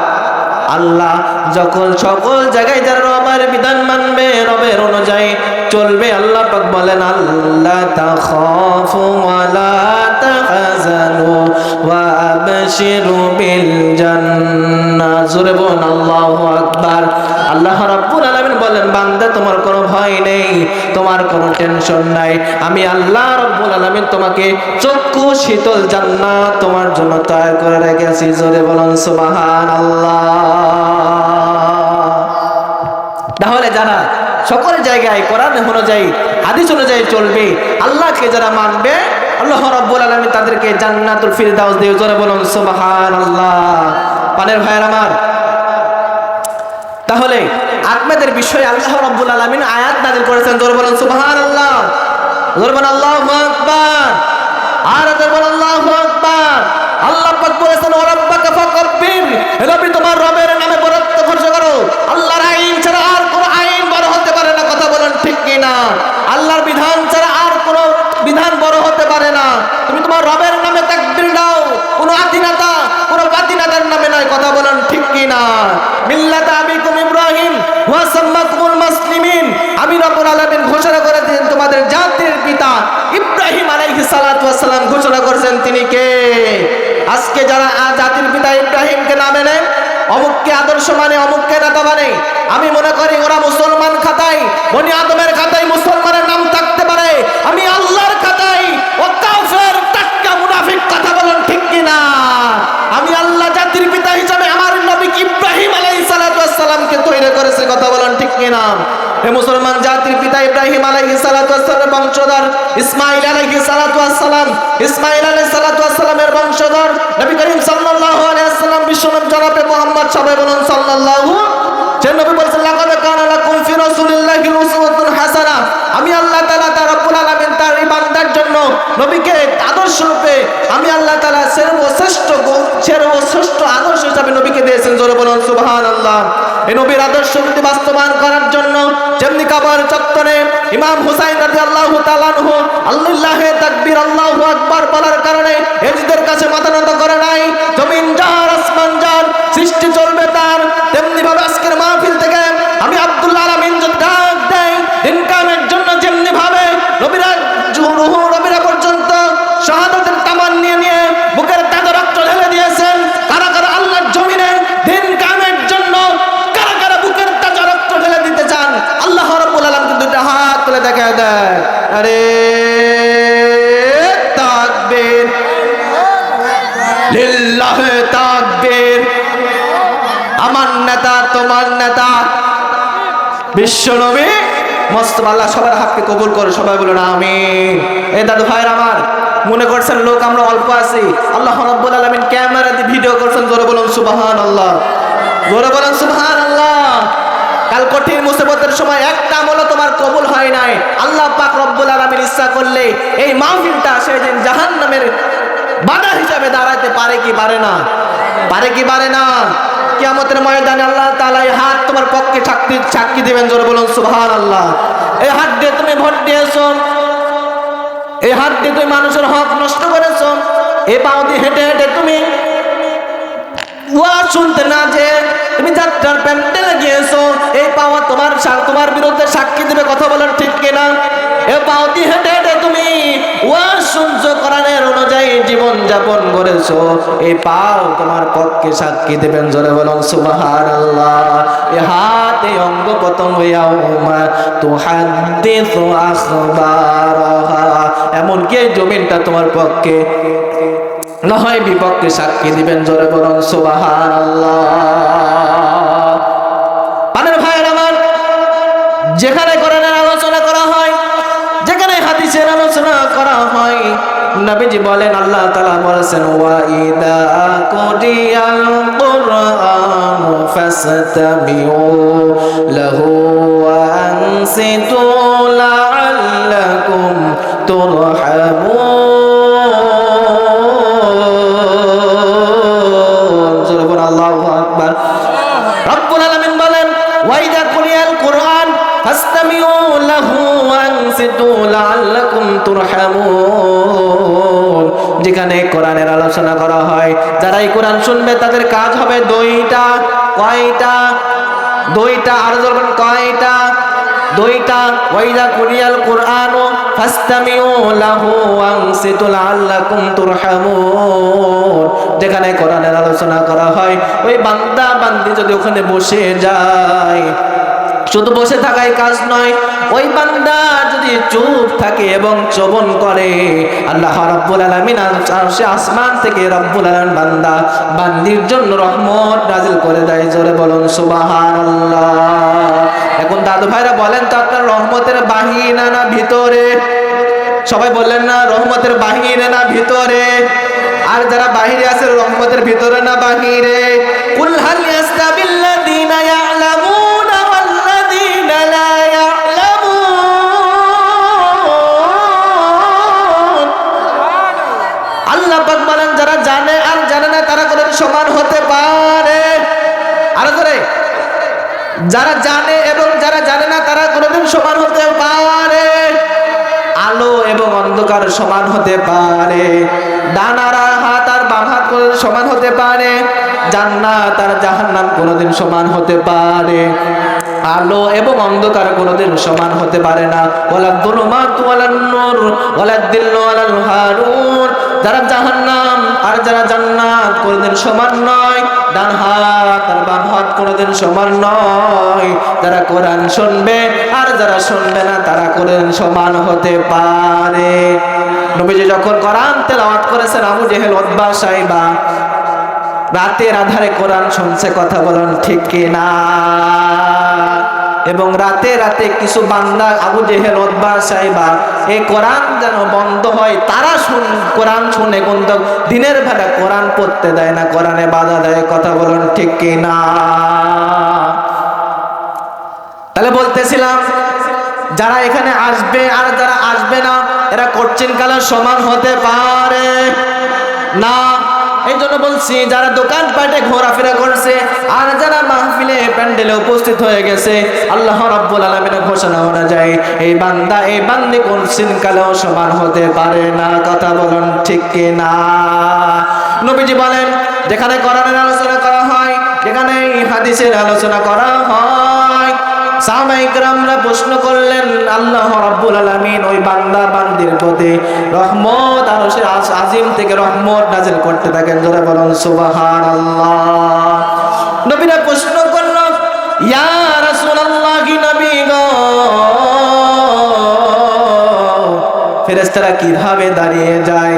আল্লাহ, যখন সকল জায়গায় যারা রবের বিধান মানবে, রবের অনুযায়ী চলবে, আল্লাহ পাক বলেন আল্লাহ তাখাফু ওয়া লা তাহজানু ওয়া আবশিরু বিল জান্নাহ। জোরে বলুন আল্লাহু আকবার। আল্লাহ রাব্বুল আলামিন বলেন বান্দা তোমার কোনো ভয় নেই, তোমার কোনো টেনশন নাই, আমি আল্লাহ রাব্বুল আলামিন তোমাকে চক্ষু শীতল জান্নাত তোমার জন্য তৈরি করে রেখেছি। জোরে বলুন সুবহানাল্লাহ। তাহলে যারা সকল জায়গায় কোরআন অনুযায়ী হাদিস অনুযায়ী চলবে, আল্লাহকে যারা মানবে, আল্লাহ রাব্বুল আলামিন তাদেরকে জান্নাতুল ফিরদাউস দিয়ে। জোরে বলুন সুবহানাল্লাহ। পানের ভাইয়ের আমার, তাহলে আপনাদের বিষয়ে আল্লাহ রাব্বুল আলামিন আয়াত নাযিল করেছেন। জোরে বলুন সুবহানাল্লাহ। জোরে বলুন আল্লাহু আকবার। আর জোরে বলুন আল্লাহু আকবার। আল্লাহ পাক বলেছেন ওয়া রাব্বাকা ফাকাব্বির, হে নবী তোমার রবের নামে বরত্ব ঘোষণা করো। আল্লাহর আইন ছাড়া আর কোনো আইন বড় হতে পারে না। কথা বলেন ঠিক কি না? আল্লাহর বিধান ছাড়া আর কোনো বিধান বড় হতে পারে না। তুমি তোমার রবের নামে তাকবীর দাও, কোনো আদিনাতা কোনো বাতিনাতার নামে নয়। কথা বলেন ঠিক কি না? মিল্লাতা আবিকুম ইব্রাহিম ওয়া সাম্মাকুমুল মুসলিমিন। আমি রব্বুল আলামিন ঘোষণা করে দিয়েন তোমাদের জাতির পিতা ইব্রাহিম আলাইহিস সালাতু ওয়াস সালাম ঘোষণা করেছেন তিনি কে। আজকে যারা জাতির পিতা ইব্রাহিমকে না মেনে অমুককে আদর্শ মানে অমুককে নেতা মানে, আমি মনে করি ওরা মুসলমান খাতায় বনি আদমের খাতায় মুসলমানের নাম থাকতে পারে, আমি আল্লাহর খাতায় ও কাফের টাটকা মুনাফিক। কথা বলেন ঠিক কিনা? আমি আল্লাহ জাতির পিতা হিসাবে আমার নবী ইব্রাহিম আলাইহিস সালাতু ওয়াস সালামকে তৈরি করেছে। কথা বলেন ঠিক কিনা? হে মুসলমান জাতির পিতা ইব্রাহিম আলাইহিস সালাতু ওয়াস সালামের বংশধর ইসমাঈল আলাইহিস সালাতু ওয়াস সালাম, ইসমাঈল আলাইহিস সালাতু ওয়াস সালামের বংশধর নবী করিম সাল্লাল্লাহু আলাইহি ওয়াসাল্লাম বিশ্বনবী জনাবে মুহাম্মদ সবাই বলুন সাল্লাল্লাহু। যে নবী বলেছেন লাকাদ কানা লাকুম ফি রাসূলিল্লাহি উসওয়াতুন হাসানাহ। আমি আল্লাহ তাআলা তার রব্বুল আলামিন তার এই বান্দার জন্য নবীকে আদর্শ রূপে আমি আল্লাহ তাআলা সর্বশ্রেষ্ঠ আদর্শ হিসেবে নবীকে দিয়েছেন। জোরে বলুন সুবহানাল্লাহ। এই নবীর আদর্শ যদি বাস্তবায়ন করার জন্য যেমনি কাবার চত্বরে ইমাম হুসাইন রাদিয়াল্লাহু তাআলা আনহু আল্লাহে তাকবীর আল্লাহু আকবার বলার কারণে এজিদের কাছে মাথা নত করে নাই, জমিন যার আসমান যার সৃষ্টি চলবে তার, তেমনি ভাবে আজকের মাহফিল থেকে আমি আব্দুল্লাহ আলামিন যদি ডাক দেয় দিন কায়েমের জন্য যেমনি ভাবে নবীরা নবীরা পর্যন্ত শাহাদাতের তামান নিয়ে নিয়ে বুকের তাজা রক্ত ঢেলে দিয়েছেন। কারা কারা আল্লাহর জমিনে দিন কায়েমের জন্য কারা কারা বুকের তাজা রক্ত ঢেলে দিতে চান? আল্লাহ রাব্বুল আলামিন দুইটা হাত তুলে দেখায় দেয়, আরে তাকবীর লিল্লাহি তাকবীর। আমার নেতা তোমার নেতা বিশ্বনবী মুস্তাফা। আল্লাহ সবার হাতকে কবুল করে, সবাই বলুন আমিন। এই দাদু ভাইরা আমার মনে করছেন লোক আমরা অল্প আছি, আল্লাহ রাব্বুল আলামিন ক্যামেরা দিয়ে ভিডিও করছেন। জোরে বলুন সুবহানাল্লাহ, জোরে বলুন সুবহানাল্লাহ। কাল কঠিন মুসিবতের সময় একটা আমলও তোমার কবুল হয় নাই, আল্লাহ পাক রব্বুল আলামিন ইচ্ছা করলে এই মাহফিলটা সেদিন জাহান্নামের বাধা হিসাবে দাঁড়াতে পারে কি পারে না? পারে কি পারে না? কিয়ামতের ময়দানে আল্লাহ তাআলা এই হাত তোমার পক্ষে সাক্ষী দিবেন। জোরে বলুন সুবহানাল্লাহ। এই হাত দিয়ে তুমি ভোট দিয়েছো, এই হাত দিয়ে তুমি মানুষের হক নষ্ট করেছো, এই পাও দিয়ে হেঁটে হেঁটে তুমি ওয়াজ শুনতে না যে তুমি যাত্রার প্যান্ডেলে গিয়েছো, এই পাওয়া তোমার বিরুদ্ধে সাক্ষী দিবে। কথা বলেন ঠিক কিনা? এ পাও দিয়ে হেঁটে হেঁটে তুমি ওয়াজ শুনছো, কোরআনের অনুযায়ী জীবন যাপন করেছো, এই পাও তোমার পক্ষে সাক্ষী দেবেন। জোরে বলুন সুবহানাল্লাহ। এই হাত এই অঙ্গ প্রত্যঙ্গ ইয়াউমা তুহাদ্দিসু আখবারাহা, এমনকি এই জমিনটা তোমার পক্ষে না হয় বিপক্ষে সাক্ষী দিবেন। জোরে বলুন সুবহানাল্লাহ। পানের ভাইয়ের আমার, যেখানে কোরআনের আলোচনা করা হয়, যেখানে হাদিসের আলোচনা করা হয়, নবীজি বলেন, আল্লাহ তাআলা বলেছেন ওয়া ইদা কুরিয়াল কুরআন ফাসতামিউ লাহু ওয়া আনসিতু লাআল্লাকুম তুরহামুন। আল্লাহু আকবার। রব্বুল আলামিন বলেন ওয়া ইদা কুরিয়াল কুরআন ফাসতামিউ লাহু ওয়া আনসিতু লাআল্লাকুম তুরহামুন। যেখানে কোরআনের আলোচনা করা হয়, যারা এই কোরআন শুনবে তাদের কাজ হবে দুইটা। কয়টা? দুইটা। আর বলবেন কয়টা? দুইটা। ওয়া ইদা কুরিয়াল কুরআন ফাসতামিউ লাহু ওয়া আনসিতু লাআল্লাকুম তুরহামুন। যেখানে কোরআনের আলোচনা করা হয়, ওই বান্দা বান্দি যদি ওখানে বসে যায়, শুধু বসে থাকাই কাজ নয়, ওই বান্দা যদি চুপ থাকে এবং শ্রবণ করে, আল্লাহ রাব্বুল আলামিন আসমান থেকে রব্বুল আলামিন বান্দা বান্দির জন্য রহমত নাজিল করে দেয়। জোরে বলুন সুবহানাল্লাহ। এখন দাদু ভাইরা বলেন তো, আপনার রহমতের বাহিরে না ভিতরে? সবাই বললেন না, রহমতের বাহিরে না ভিতরে? আর যারা বাহিরে আছে, রহমতের ভিতরে না বাহিরে? কুল হাল ইয়াস্তাবিল্লাযীনা ইয়া'লামুনা ওয়াল্লাযীনা লা ইয়া'লামুন। আল্লাহ পাক বলেন, যারা জানে আর জানে না তারা কোনদিন সমান হতে পারে? আর ধরে যারা জানে এবং যারা জানে না তারা কোনদিন সমান হতে পারে? আলো এবং অন্ধকার সমান হতে পারে? ডান আর হাত আর বাম হাত সমান হতে পারে? জান্নাত আর জাহান্নাম কোনোদিন সমান হতে পারে? আলো এবং অন্ধকার কোনোদিন সমান হতে পারে না। ওয়ালা যুলুমাত ওয়ালান নূর ওয়ালা দিল্লু ওয়ালাল হারুর। যারা জাহান্নাম আর যারা জান্নাত কোনোদিন সমান নয়। ডান হাত আর বাম হাত কোনোদিন সমান নয়। যারা কোরআন শুনবে আর যারা শুনবে না তারা কোনোদিন সমান হতে পারে। নবীজি যখন কোরআন তেলাওয়াত করেছেন, আবু জেহেল, উতবা, সাইবা রাতের আধারে কোরআন শুনছে, কথা বলেন ঠিক কিনা? এবং রাতে রাতে কিছু বান্দা আবু জেহেল, উতবা, সাইবা এই কোরআন যেন বন্ধ হয় তারা কোরআন শুনে, কিন্তু দিনের বেলা কোরআন পড়তে দেয় না, কোরআনে বাধা দেয়, কথা বলেন ঠিক কিনা? তাহলে বলতেছিলাম যারা এখানে আসবে আর যারা আসবে না এরা কঠিন কালে সমান হতে পারে না। এই জন্য বলছি যারা দোকান পাটে ঘোরাফেরা করছে আর যারা মাহফিলে প্যান্ডেলে উপস্থিত হয়ে গেছে, আল্লাহ রাব্বুল আলামিনের ঘোষণা অনুযায়ী এই বান্দা এই বান্দি কঠিন কালেও সমান হতে পারে না, কথা বলেন ঠিক কিনা? নবীজি বলেন যেখানে কোরআনের আলোচনা করা হয়, যেখানে হাদিসের আলোচনা করা হয়, সাহাবায়ে কেরামরা প্রশ্ন করলেন, আল্লাহ রাব্বুল আলামিন ওই বান্দা বান্দির প্রতি রহমত আরশের আজিম থেকে রহমত নাযিল করতে থাকেন। জোরে বলুন সুবহানাল্লাহ। নবীরা প্রশ্ন করল, ইয়া রাসূলুল্লাহ, কি নবী গো, ফেরেশতারা কিভাবে দাঁড়িয়ে যায়?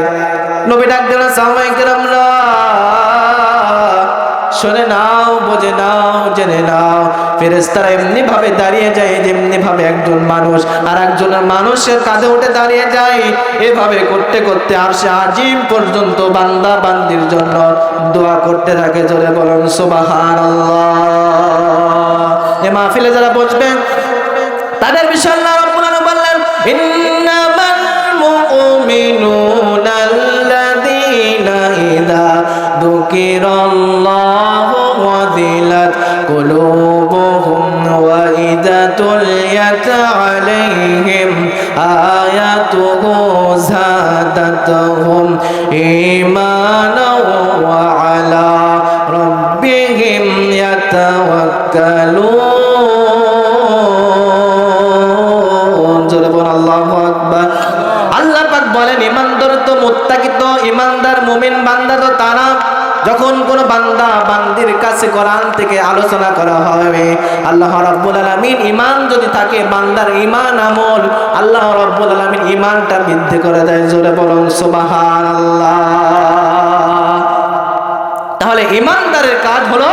নবী ডাক দিলেন, সাহাবায়ে কেরামরা শুনে নাও, বুঝে নাও, জেনে নাও, ফেরেশতারা এমনি ভাবে দাঁড়িয়ে যায় যেমনি ভাবে একজন মানুষ আর একজনের মানুষের কাঁধে উঠে দাঁড়িয়ে যায়। এভাবে করতে করতে আরশে আজিম পর্যন্ত বান্দা বান্দির জন্য দোয়া করতে থাকে। জোরে বলুন সুবহানাল্লাহ। এই মাহফিলে যারা বসবেন তাদের বিষয় আল্লাহ রাব্বুল আলামিন বললেন, ইন্নামাল মুমিনুনা আল্লাযীনা ইযা যুকিরাল্লাহু ওয়াজিলাত কুলুবুহুম ওয়া ইযা তুলিয়াত আলাইহিম আয়াতুহু যাদাতুহুম ঈমানাও ওয়া আলা রাব্বিহিম ইয়াতাওয়াক্কালুন। জোরে বলুন আল্লাহু আকবার। আল্লাহ পাক বলেন ঈমানদার তো মুত্তাকি তো ঈমানদার মুমিন বান্দা তো তারা যখন কোন বান্দা বান্দির কাছে কোরআন থেকে আলোচনা করা হবে, আল্লাহ রাব্বুল আলামিন ঈমান যদি থাকে বান্দার ঈমান আমল আল্লাহ রাব্বুল আলামিন ঈমানটা বৃদ্ধি করে দেয়। জোরে বলুন সুবহানাল্লাহ। তাহলে ঈমানদারের কাজ হলো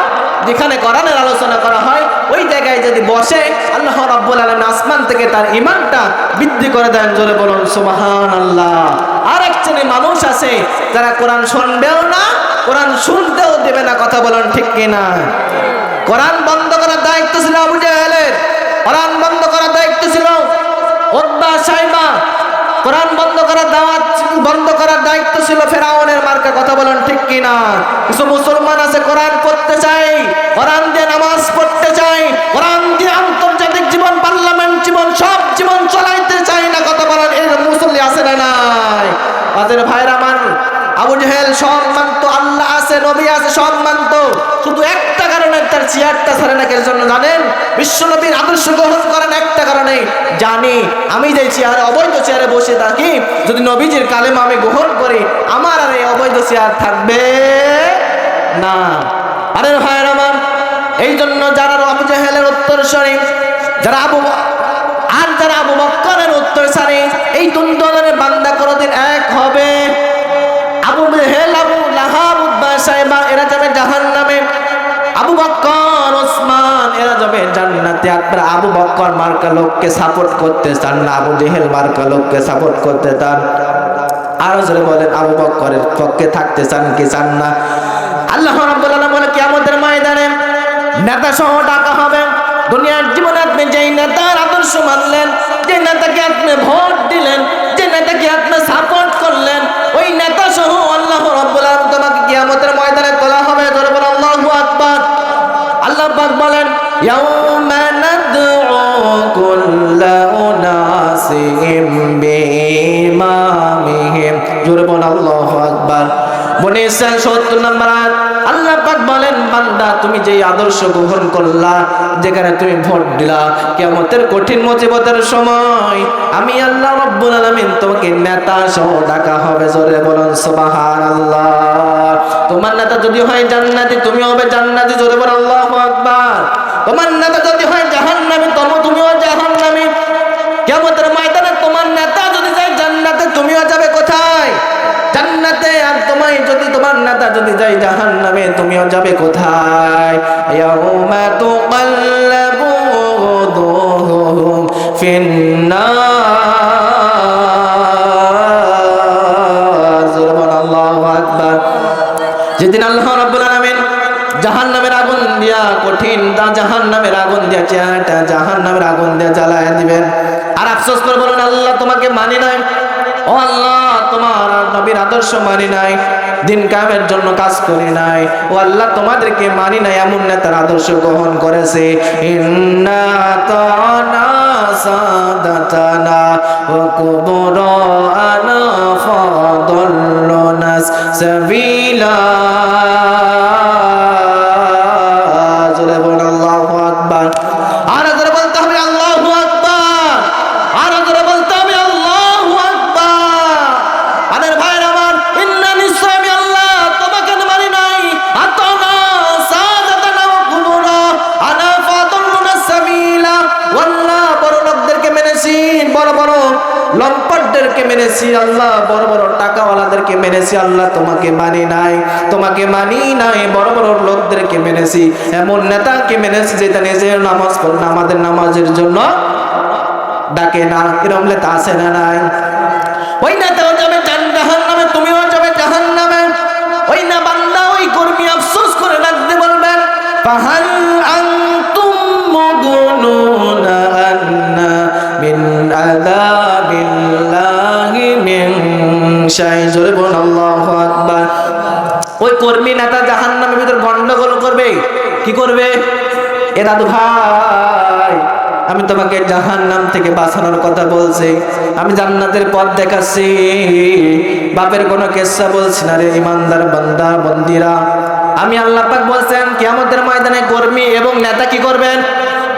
যেখানে কোরআনের আলোচনা করা হয় ওই জায়গায় যদি বসে আল্লাহ রাব্বুল আলামিন আসমান থেকে তার ঈমানটা বৃদ্ধি করে দেন। জোরে বলুন সুবহানাল্লাহ। আর এক শ্রেণীর মানুষ আছে যারা কোরআন শুনবেও না, কোরআন শুনতেও দেবে না, কথা বলেন ঠিক কিনা? কোরআন বন্ধ করার দায়িত্ব ছিল আবু জাহেলের, কোরআন বন্ধ করার দায়িত্ব ছিল উতবা, সাইবা, কোরআন বন্ধ করার দায়িত্ব ছিল ফেরাউনের মার্কা, কথা বলেন ঠিক কিনা? কিছু মুসলমান আছে কোরআন পড়তে চাই, কোরআন দিয়ে নামাজ পড়তে চাই, কোরআন দিয়ে আন্তর্জাতিক জীবন, পার্লামেন্ট জীবন, সব জীবন চলাইতে চাই না, কথা বলেন এই মুসল্লি আছে না নাই? আমাদের ভাইরা আমার, আবু জাহেল সব মানত, আল্লাহ আছে, নবী আছে, সব মানত, শুধু একটা কারণে তার চেয়ারটা ছাড়ে না। এর জন্য জানেন বিশ্ব নবীর আদর্শ গ্রহণ করেন একটা কারণে, জানি আমি যে চেয়ারে অবৈধ চেয়ারে বসে থাকি যদি নবীজির কালেমা আমি গ্রহণ করি আমার আর এই অবৈধ চেয়ার থাকবে না। আরে ভাইয়ের আমার, এই জন্য যারা আবু জাহেলের উত্তরসূরি, যারা আবু বকরের উত্তরসূরি, এই দুজনের বান্দা কোনদিন এক হবে। আবু জাহেল, আবু লাহাব, উতবা, সাইবা এরা যাবে জাহান্নামে, আবু বকর, ওসমান এরা যাবে জান্নাতে। আপনারা আবু বকর মার্কা লোককে সাপোর্ট করতে চান না আবু জাহেল মার্কা লোককে সাপোর্ট করতে চান? আরো জোরে বলেন, আবু বকরের পক্ষে থাকতে চান কি চান না? আল্লাহ রাব্বুল আলামিন বলে কিয়ামতের ময়দানে নেতা সহ ডাকা হবে। দুনিয়ার জীবনে আপনি যেই নেতার আদর্শ মানলেন, যে নেতাকে আপনি ভোট দিলেন, যে নেতাকে আপনি সাপোর্ট করলেন, ওই নেতা সহ আল্লাহ রাব্বুল আলামিন তোমাকে কিয়ামতের ময়দানে তোলা হবে। জোরে বলেন আল্লাহু আকবার। আল্লাহ পাক বলেন ইয়াউমা নাদউ কুল্লা উনাসিম বিইমামিহিম। জোরে বলেন আল্লাহু আকবার। বনি ইসরাঈল 70 নম্বর আয়াত আল্লাহ পাক বলেন বান্দা তুমি যেই আদর্শ গ্রহণ করলা যেখানে তুমি ভোট দিলা কিয়ামতের কঠিন মুসিবতের সময় আমি আল্লাহ রাব্বুল আলামিন তোমাকে নেতা সহ ডাকা হবে জোরে বলুন সুবহানাল্লাহ তোমার নেতা যদি হয় জান্নাতি তুমি হবে জান্নাতি জোরে বলুন আল্লাহু আকবার তোমার নেতা যদি হয় জাহান্নামী তুমিও জাহান্নামী কিয়ামতের ময়দানে তোমার নেতা যদি যায় জান্নাতে তুমিও যাবে কোথায় জান্নাতে আর তোমার নেতা যদি যায় জাহান্নামে তুমিও যাবে কোথায় ইয়াউমা তুকাল্লাবু wujuhuhum ফিন্নার সুবহানাল্লাহু আকবার যেদিন আল্লাহ রাব্বুল আলামিন জাহান্নামের আগুন দিয়া কঠিন জাহান্নামের আগুন দিয়া চেহারাটা জাহান্নামের আগুন দিয়া জ্বালায় দিবেন আর আফসোস করে বলেন আল্লাহ তোমাকে মানি নাই ও আল্লাহ তোমার নবীর আদর্শ মানি নাই দিন কায়েমের জন্য কাজ করি নাই ও আল্লাহ তোমাদেরকে মানি নাই এমন নেতার আদর্শ গ্রহণ করেছে ইন্না তানা সাদাতানা ওয়া কুবরানা ফাদাল্লুনাস সাবিলা জোরে বলুন আল্লাহু আকবার আর জোরে বলতে হবে আল্লাহু আকবার আর জোরে বলতে হবে আল্লাহু আকবার আদের ভাইরা আমার ইন্না নিশ্চয় আমি আল্লাহ তোমাকে মানি নাই আতানা সাদাতানা ওয়া কুবরা আনা ফাদাল্লুনা সাবিলা ওয়াল্লাহ বড় লোকদেরকে মেনেছি বড় বড় লম্পটদেরকে মেনেছি আল্লাহ বড় বড় টাকাওয়ালাদেরকে মেনেছি আল্লাহ তোমাকে মানি নাই বড় বড় লোকদেরকে মেনেছি এমন নেতাকে মেনেছি যেটা নিজের নামাজ পড়ে না আমাদের নামাজের জন্য ডাকে না এরকম নেতা আছে না নাই ওই নেতাও যাবে জাহান্নামে তুমিও যাবে জাহান্নামে ওই না বান্দা ওই কর্মী আফসোস করে ডাকতে বলবেন ফাহাল আনতুম মুগনুনা আন্না মিন আযাবিল্লাহি মিন শাই জোরে বলুন আল্লাহু আকবার ওই কর্মী নেতা জাহান্নামের ভিতর গন্ডগোল করবে কি করবে এ দাদু ভাই আমি তোমাকে জাহান্নাম থেকে বাঁচানোর কথা বলছি আমি জান্নাতের পথ দেখাচ্ছি বাপের কোনো কিসসা বলছি না রে ইমানদার বান্দা বন্দিরা আমি আল্লাহ পাক বলছেন কিয়ামতের ময়দানে কর্মী এবং নেতা কি করবেন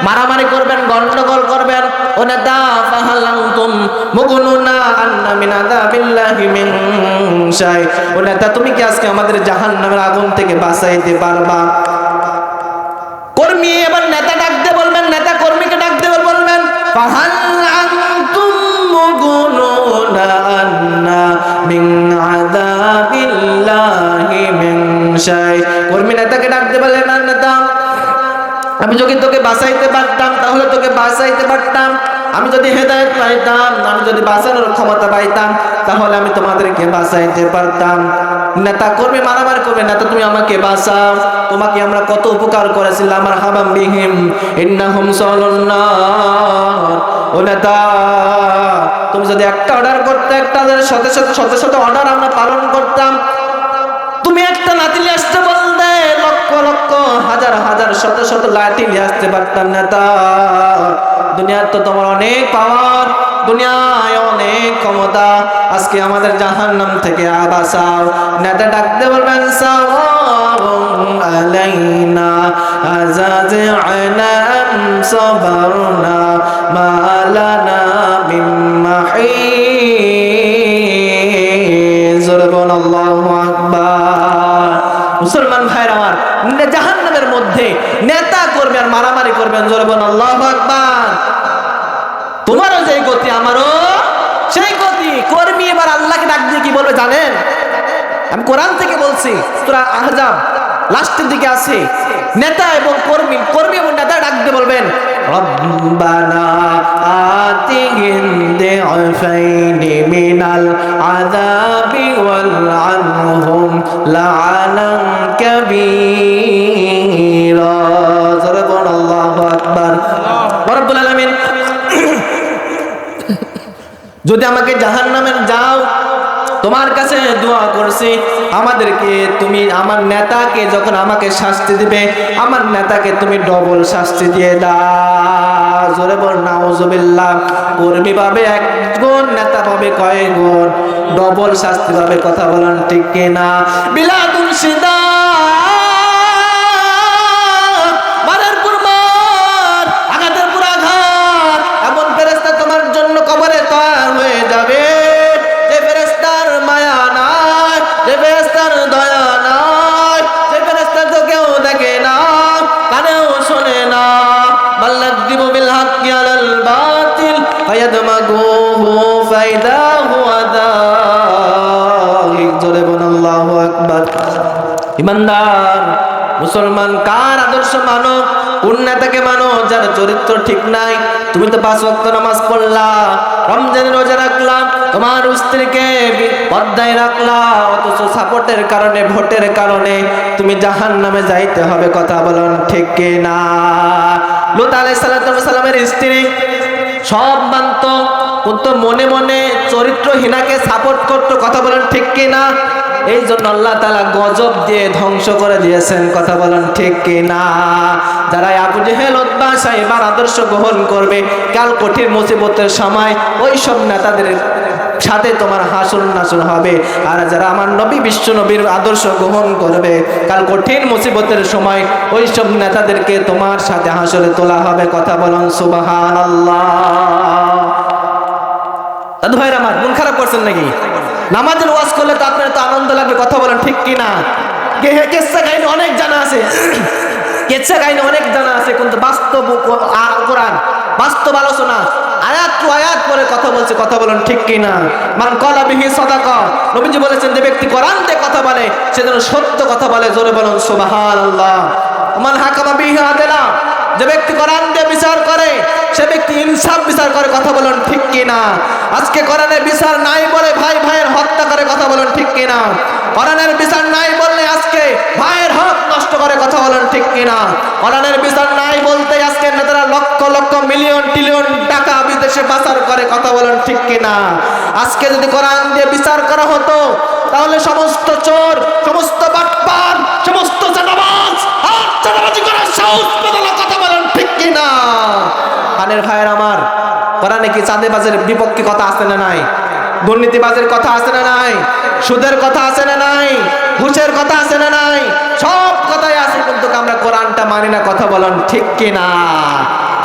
মারামারি করবেন গন্ডগোল করবেন ও নেতা ফাহাল আনতুম মুগনুনা আন্না মিন আযাবিল্লাহি মিন শাই ও নেতা তুমি কি আজকে আমাদের জাহান্নামের আগুন থেকে বাঁচাইতে পারবা কর্মী এবার নেতা ডাকতে বলবেন নেতা কর্মীকে ডাকতে বলবেন ফাহাল আনতুম মুগনুনা আন্না মিন আযাবিল্লাহি মিন শাই কর্মী নেতাকে ডাকতে বললেন না নেতা আমি যদি তোকে বাঁচাইতে পারতাম তাহলে তোকে বাঁচাইতে পারতাম আমি যদি হেদায়েত পাইতাম আমি যদি বাঁচানোর ক্ষমতা পাইতাম তাহলে আমি তোমাদেরকে বাঁচাইতে পারতাম নেতা কর্মী মারামারি করবে নেতা তুমি আমাকে বাঁচাও তোমাকে আমরা কত উপকার করেছিলাম আর হাবাম বিহিম ইন্নাহুম সাল্লাল্লাহ ও নেতা তুমি যদি একটা অর্ডার করতে একটা শত অর্ডার আমরা পালন করতাম তুমি একটা লাঠি নিয়ে আসতে বলতে লক্ষ লক্ষ হাজার হাজার শত লাঠি নিয়ে আসতে পারতাম নেতা দুনিয়ার তো তোমার অনেক পাওয়ার দুনিয়ায় অনেক ক্ষমতা আজকে আমাদের জাহান্নাম থেকে বাঁচাও নেতা ডাকতে বলবেন সাওয়াউন আলাইনা আযাযআনা আম সাবারনা মা লানা মিন মাহিজ আল্লাহু আকবার মুসলমান ভাইরা আমার জাহান্নামের মধ্যে নেতা করবে আর মারামারি করবেন জোরে বলুন আল্লাহু আকবার তোমারও যেই গতি আমারও সেই গতি কর্মী এবার আল্লাহকে ডাক দিয়ে কি বলবে জানেন আমি কোরআন থেকে বলছি সূরা আহজাব লাস্টের দিকে আছে নেতা এবং কর্মী এবং নেতা ডাক দিয়ে বলবেন রব্বানা আতিহিম দি'ফাইনি মিনাল আযাবি ওয়াল আনহুম লা'নান কাবীরা জোরে বলুন আল্লাহু আকবার রব্বুল আলামিন যদি আমাকে জাহান্নামে যাও তোমার কাছে দোয়া করছি আমাদেরকে তুমি আমার নেতাকে যখন আমাকে শাস্তি দিবে আমার নেতাকে তুমি ডবল শাস্তি দিয়ে দাও। জোরে বল নাউজুবিল্লাহ। কর্মী পাবে এক গুণ, নেতা পাবে কয় গুণ? ডবল শাস্তি পাবে। কথা বলেন ঠিক কিনা? বিলাদুল সিদা মারার পর মার, আঘাতের পর আঘাত, এমন ফেরেশতা তোমার জন্য কবরে তৈরি হয়ে যাবে যে ফেরেশতার মায়া নাই, যে ফেরেশতার দয়া নাই, যে ফেরেশতা তো কেউ দেখে না, কানেও শোনে না। বাল্লাযিবু বিল হাক্কি আলাল বাতিল ফায়াদমাগুহু ফাইদা হুয়া দাহিক। জোরে বল আল্লাহু আকবার। ইমানদার মুসলমান কার আদর্শ মানো? কোন নেতাকে মানো? যার চরিত্র ঠিক নাই। তুমি তো 5 ওয়াক্ত নামাজ পড়লা, রমজানের রোজা রাখলা, তোমার স্ত্রীকে পর্দায় রাখলা, অথচ সাপোর্টের কারণে, ভোটের কারণে তুমি জাহান্নামে যাইতে হবে। কথা বলেন ঠিক কিনা? লূত আলাইহিস সালামের স্ত্রী সব মানত, কিন্তু মনে মনে চরিত্রহীনাকে সাপোর্ট করতো। কথা বলেন ঠিক কিনা? এই জন্য আল্লাহ তাআলা গজব দিয়ে ধ্বংস করে দিয়েছেন। কথা বলেন ঠিক কিনা? যারা আবু জেহেল, উতবা, সাইবার আদর্শ গ্রহণ করবে, কাল কঠিন মুসিবতের সময় ওই সব নেতাদের সাথে তোমার হাসর নাসর হবে। আর যারা আমার নবী বিশ্ব নবীর আদর্শ গ্রহণ করবে, কাল কঠিন মুসিবতের সময় ওই সব নেতাদেরকে তোমার সাথে হাসরে তোলা হবে। কথা বলেন সুবহানাল্লাহ। দাদু ভাইরা আমার মন খারাপ করছেন নাকি? নামাজের ওয়াজ করলে তো আপনার তো আনন্দ লাগবে। কথা বলেন ঠিক কিনা? কেচ্ছা কাহিনী অনেক জানা আছে, কেচ্ছা কাহিনী অনেক জানা আছে, কিন্তু বাস্তব কোরআন, বাস্তব আলোচনা, আয়াত টু আয়াত পরে কথা বলছে। কথা বলেন ঠিক কিনা? মান ক্বালা বিহি সাদাকা, নবীজি বলেছেন যে ব্যক্তি কোরআন দিয়ে কথা বলে সে যেন সত্য কথা বলে। জোরে বলেন সুবহানাল্লাহ। মান হাকামা বিহি আদলা, যে ব্যক্তি কোরআন দিয়ে বিচার করে সে ব্যক্তি ইনসাফ বিচার করে। কথা বলেন ঠিক কিনা? আজকে কোরআনের বিচার নাই বলে ভাই ভাইয়ের হত্যা করে। কথা বলেন ঠিক কিনা? কোরআনের বিচার নাই বললে আজকে ভাইয়ের হক নষ্ট করে। কথা বলেন ঠিক কিনা? কোরআনের বিচার নাই বলতে আজকে নেতারা লক্ষ লক্ষ মিলিয়ন ট্রিলিয়ন টাকা বিদেশে পাচার করে। কথা বলেন ঠিক কিনা? আজকে যদি কোরআন দিয়ে বিচার করা হতো তাহলে সমস্ত চোর, সমস্ত বাটপার, সমস্ত চাঁদাবাজ আর চাঁদাবাজি করার সাহস পেত না। কথা বলেন ঠিক কিনা? কানের ভাইয়ের আমার, কোরআনে কি চাঁদাবাজের বিপক্ষে কথা আছে না নাই? দুর্নীতিবাজের কথা আছে না নাই? সুদের কথা আছে না নাই? ঘুষের কথা আছে না নাই? সব কথাই আছে, কিন্তু আমরা কোরআনটা মানি না। কথা বলেন ঠিক কিনা?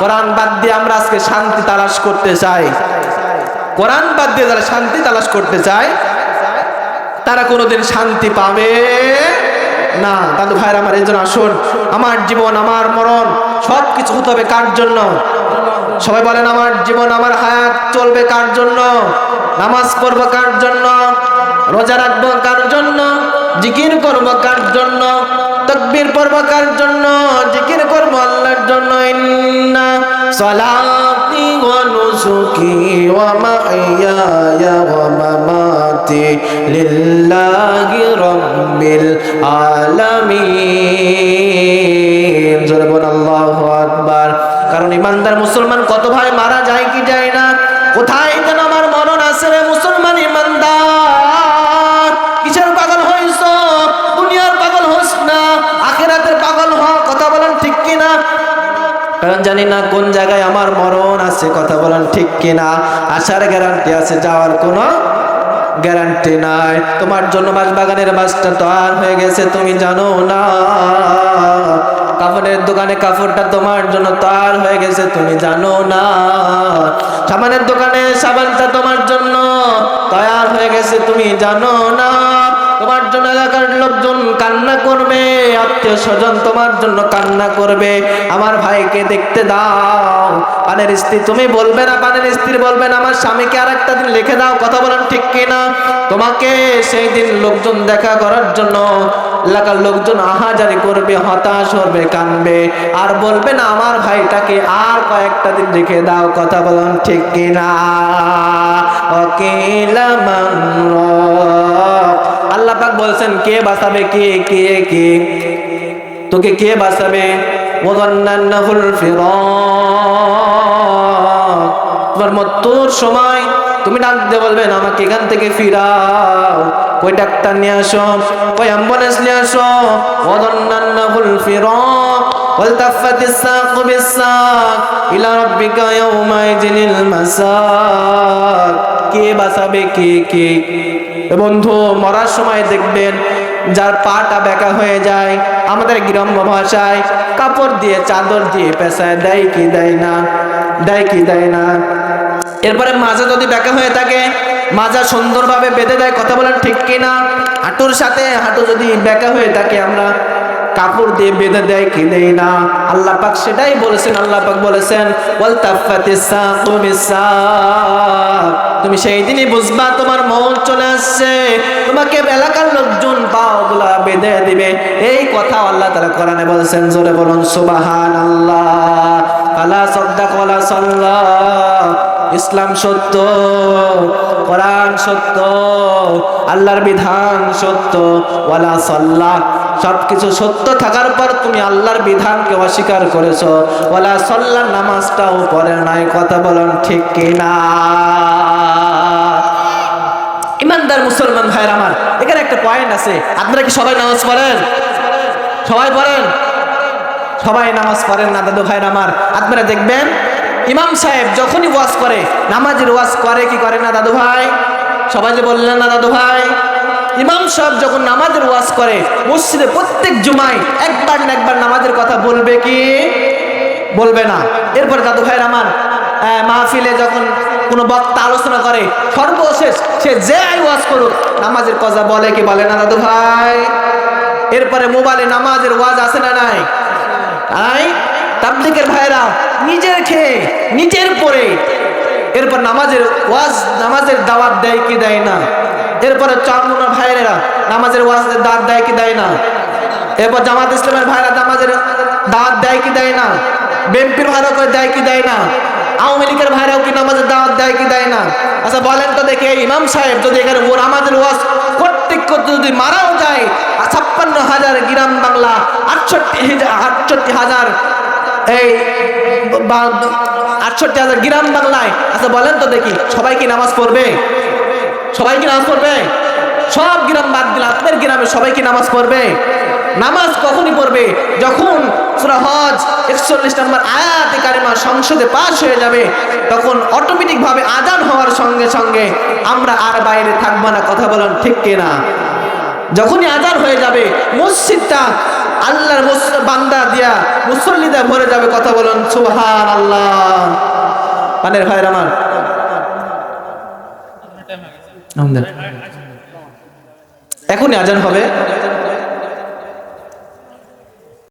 কোরআন বাদ দিয়ে আমরা আজকে শান্তি তালাশ করতে চাই। কোরআন বাদ দিয়ে যারা শান্তি তালাশ করতে চায় তারা কোনোদিন শান্তি পাবে না। দাদু ভাইরা আমার, এই জন্য আসুন, আমার জীবন আমার মরণ সব কিছু হতে হবে কার জন্য? সবাই বলেন, আমার জীবন আমার হায়াত চলবে কার জন্য? নামাজ পড়বো কার জন্য? রোজা রাখবো কার জন্য? জিকির করবো কার জন্য? তাকবীর পড়বো কার জন্য? জিকির করবো আল্লাহর জন্য। ইন্না সালাতি ওয়া নুসুকি ওয়া মাহইয়ায়া ওয়া মামাতি লিল্লাহি রাব্বিল আলামিন। জোরে বল আল্লাহু আকবার। কারণ ইমানদার মুসলমান কত ভাই মারা যায় কি যায় না? কোথায় যেন আমার মরণ আছে রে মুসলমান ইমানদার। কিসের পাগল হইছ? দুনিয়ার পাগল হইস না, আখিরাতের পাগল হ। কথা বলেন ঠিক কিনা? কারণ জানি না কোন জায়গায় আমার মরণ আছে। কথা বলেন ঠিক কিনা? আসার গ্যারান্টি আছে, যাওয়ার কোনো গ্যারান্টি নাই। তোমার জন্য বাগানের বাসটা তৈরি হয়ে গেছে, তুমি জানো না। কাপড়ের দোকানে কাপড়টা তোমার জন্য তৈরি হয়ে গেছে, তুমি জানো না। সাবানের দোকানে সাবানটা তোমার জন্য তৈরি হয়ে গেছে, তুমি জানো না। তোমার জন্য এলাকার লোকজন কান্না করবে, আত্মীয় স্বজন তোমার জন্য কান্না করবে। আমার ভাইকে দেখতে দাও। পানের স্ত্রী তুমি বলবে না, পানের স্ত্রী বলবেন আমার স্বামীকে আর একটা দিন লিখে দাও। কথা বলেন ঠিক কিনা? তোমাকে সেই দিন লোকজন দেখা করার জন্য এলাকার লোকজন আহাজারি করবে, হতাশ হবে, কানবে, আর বলবে না আমার ভাইটাকে আর কয়েকটা দিন রেখে দাও। কথা বলেন ঠিক কিনা? আল্লাহ পাক বলছেন কে বাঁচাবে? কে কে কে তোকে কে বাঁচাবে? ওয়ান্নাহুল ফিরাক, তোমার মৃত্যুর সময় তুমি ডাক দিয়ে বলবেন আমাকে এখান থেকে ফিরাও, কই ডাক্তার নিয়ে আসো, কই অ্যাম্বুলেন্স নিয়ে আসো। ওয়াদান্নাহুল ফিরাক ওয়ালতাফাতিস সাকু বিস-সাক ইলা রাব্বিকা ইয়াউমাইযিনিল মাসাক। কে বাঁচাবে কে? বন্ধু, মরার সময় দেখবেন যার পাটা বেঁকা হয়ে যায়, আমাদের গ্রাম্য ভাষায় কাপড় দিয়ে চাদর দিয়ে পেঁচায় দেয় কি দেয় না, দেয় কি দেয় না। এরপরে মাজা যদি বেঁকা হয়ে থাকে, মাজা সুন্দরভাবে বেঁধে দেয়, কথা বলেন ঠিক কিনা? হাঁটুর সাথে হাঁটু যদি বেঁকা হয়ে থাকে, আমরা কাপড় দিয়ে বেঁধে দেয় কি দেয় না? আল্লাহ পাক সেটাই বলেছেন। আল্লাহ পাক বলেছেন ওয়ালতাফাতিস সাকু বিস-সাক। তুমি সেই দিনই বুঝবা তোমার মৌত চলে আসছে, তোমাকে এলাকার লোকজন পাগুলা বেঁধে দিবে। এই কথা আল্লাহ তাআলা কোরআনে বলেছেন। জোরে বলুন সুবহানাল্লাহ। ফালা সাদ্দাক ওয়ালা সাল্লা। ইসলাম সত্য, কোরআন সত্য, আল্লাহর বিধান সত্য, ওয়ালা সাল্লা। সবকিছু সত্য থাকার পর তুমি আল্লাহর বিধানকে অস্বীকার করেছো, ওয়ালা সাল্লা, নামাজটাও পড়ে নাই। কথা বলেন ঠিক কিনা? ইমানদার মুসলমান ভাইয়ের আমার, এখানে একটা পয়েন্ট আছে। আপনারা কি সবাই নামাজ পড়েন? সবাই পড়েন? সবাই নামাজ পড়েন না দাদু ভাইয়ের আমার। আপনারা দেখবেন ইমাম সাহেব যখনই ওয়াজ করে, নামাজের ওয়াজ করে কি করে না দাদু ভাই? সবাই যে বললেন না দাদু ভাই? ইমাম সাহেব যখন নামাজের ওয়াজ করে, মসজিদে প্রত্যেক জুমায় একবার না একবার নামাজের কথা বলবে কি বলবে না? এরপর দাদু ভাইয়ের আমার মাহফিলে যখন কোনো বক্তা আলোচনা করে, সর্বশেষ সে যে ওয়াজ করুক নামাজের কথা বলে কি বলে না দাদু ভাই? এরপরে মোবাইলে নামাজের ওয়াজ আছে না নাই? তাবলীগের ভাইরা নিজের খেয়ে নিজের পরে এরপর নামাজের ওয়াজ, নামাজের দাওয়াত দেয় কি দেয় না? এরপরে চরমুনা ভাইরা নামাজের ওয়াজের দাওয়াত দেয় কি দেয় না? এরপর জামাত ইসলামের ভাইরা নামাজের দাওয়াত দেয় কি দেয় না? বিএনপির ভাইরা করে দেয় কি দেয় না? আওয়ামী লীগের ভাইরাও কি নামাজের দাওয়াত দেয় কি দেয় না? আচ্ছা বলেন তো দেখে, ইমাম সাহেব যদি এখানে নামাজের ওয়াজ করতে করতে যদি মারাও যায়, 56,000 গ্রাম বাংলা, 68,000 এই 68,000 গ্রাম বাংলায়, আচ্ছা বলেন তো দেখি সবাই কি নামাজ পড়বে? সবাই কি নামাজ পড়বে? সব গ্রাম বাদ দিলে আপনার গ্রামে সবাই কি নামাজ পড়বে? নামাজ কখনই পড়বে যখন সূরা হজ 41 নম্বর আয়াতে কারিমা সংসদে পাশ হয়ে যাবে, তখন অটোমেটিক ভাবে আযান হওয়ার সঙ্গে সঙ্গে আমরা আর বাইরে থাকবো না। কথা বলেন ঠিক কিনা? যখনই আযান হয়ে যাবে, মসজিদটা আল্লাহর বান্দা দিয়া, মুসল্লিদা ভরে যাবে। কথা বলেন সুবহানাল্লাহ। পানের ভাইরা আমার, এখনই আযান হবে।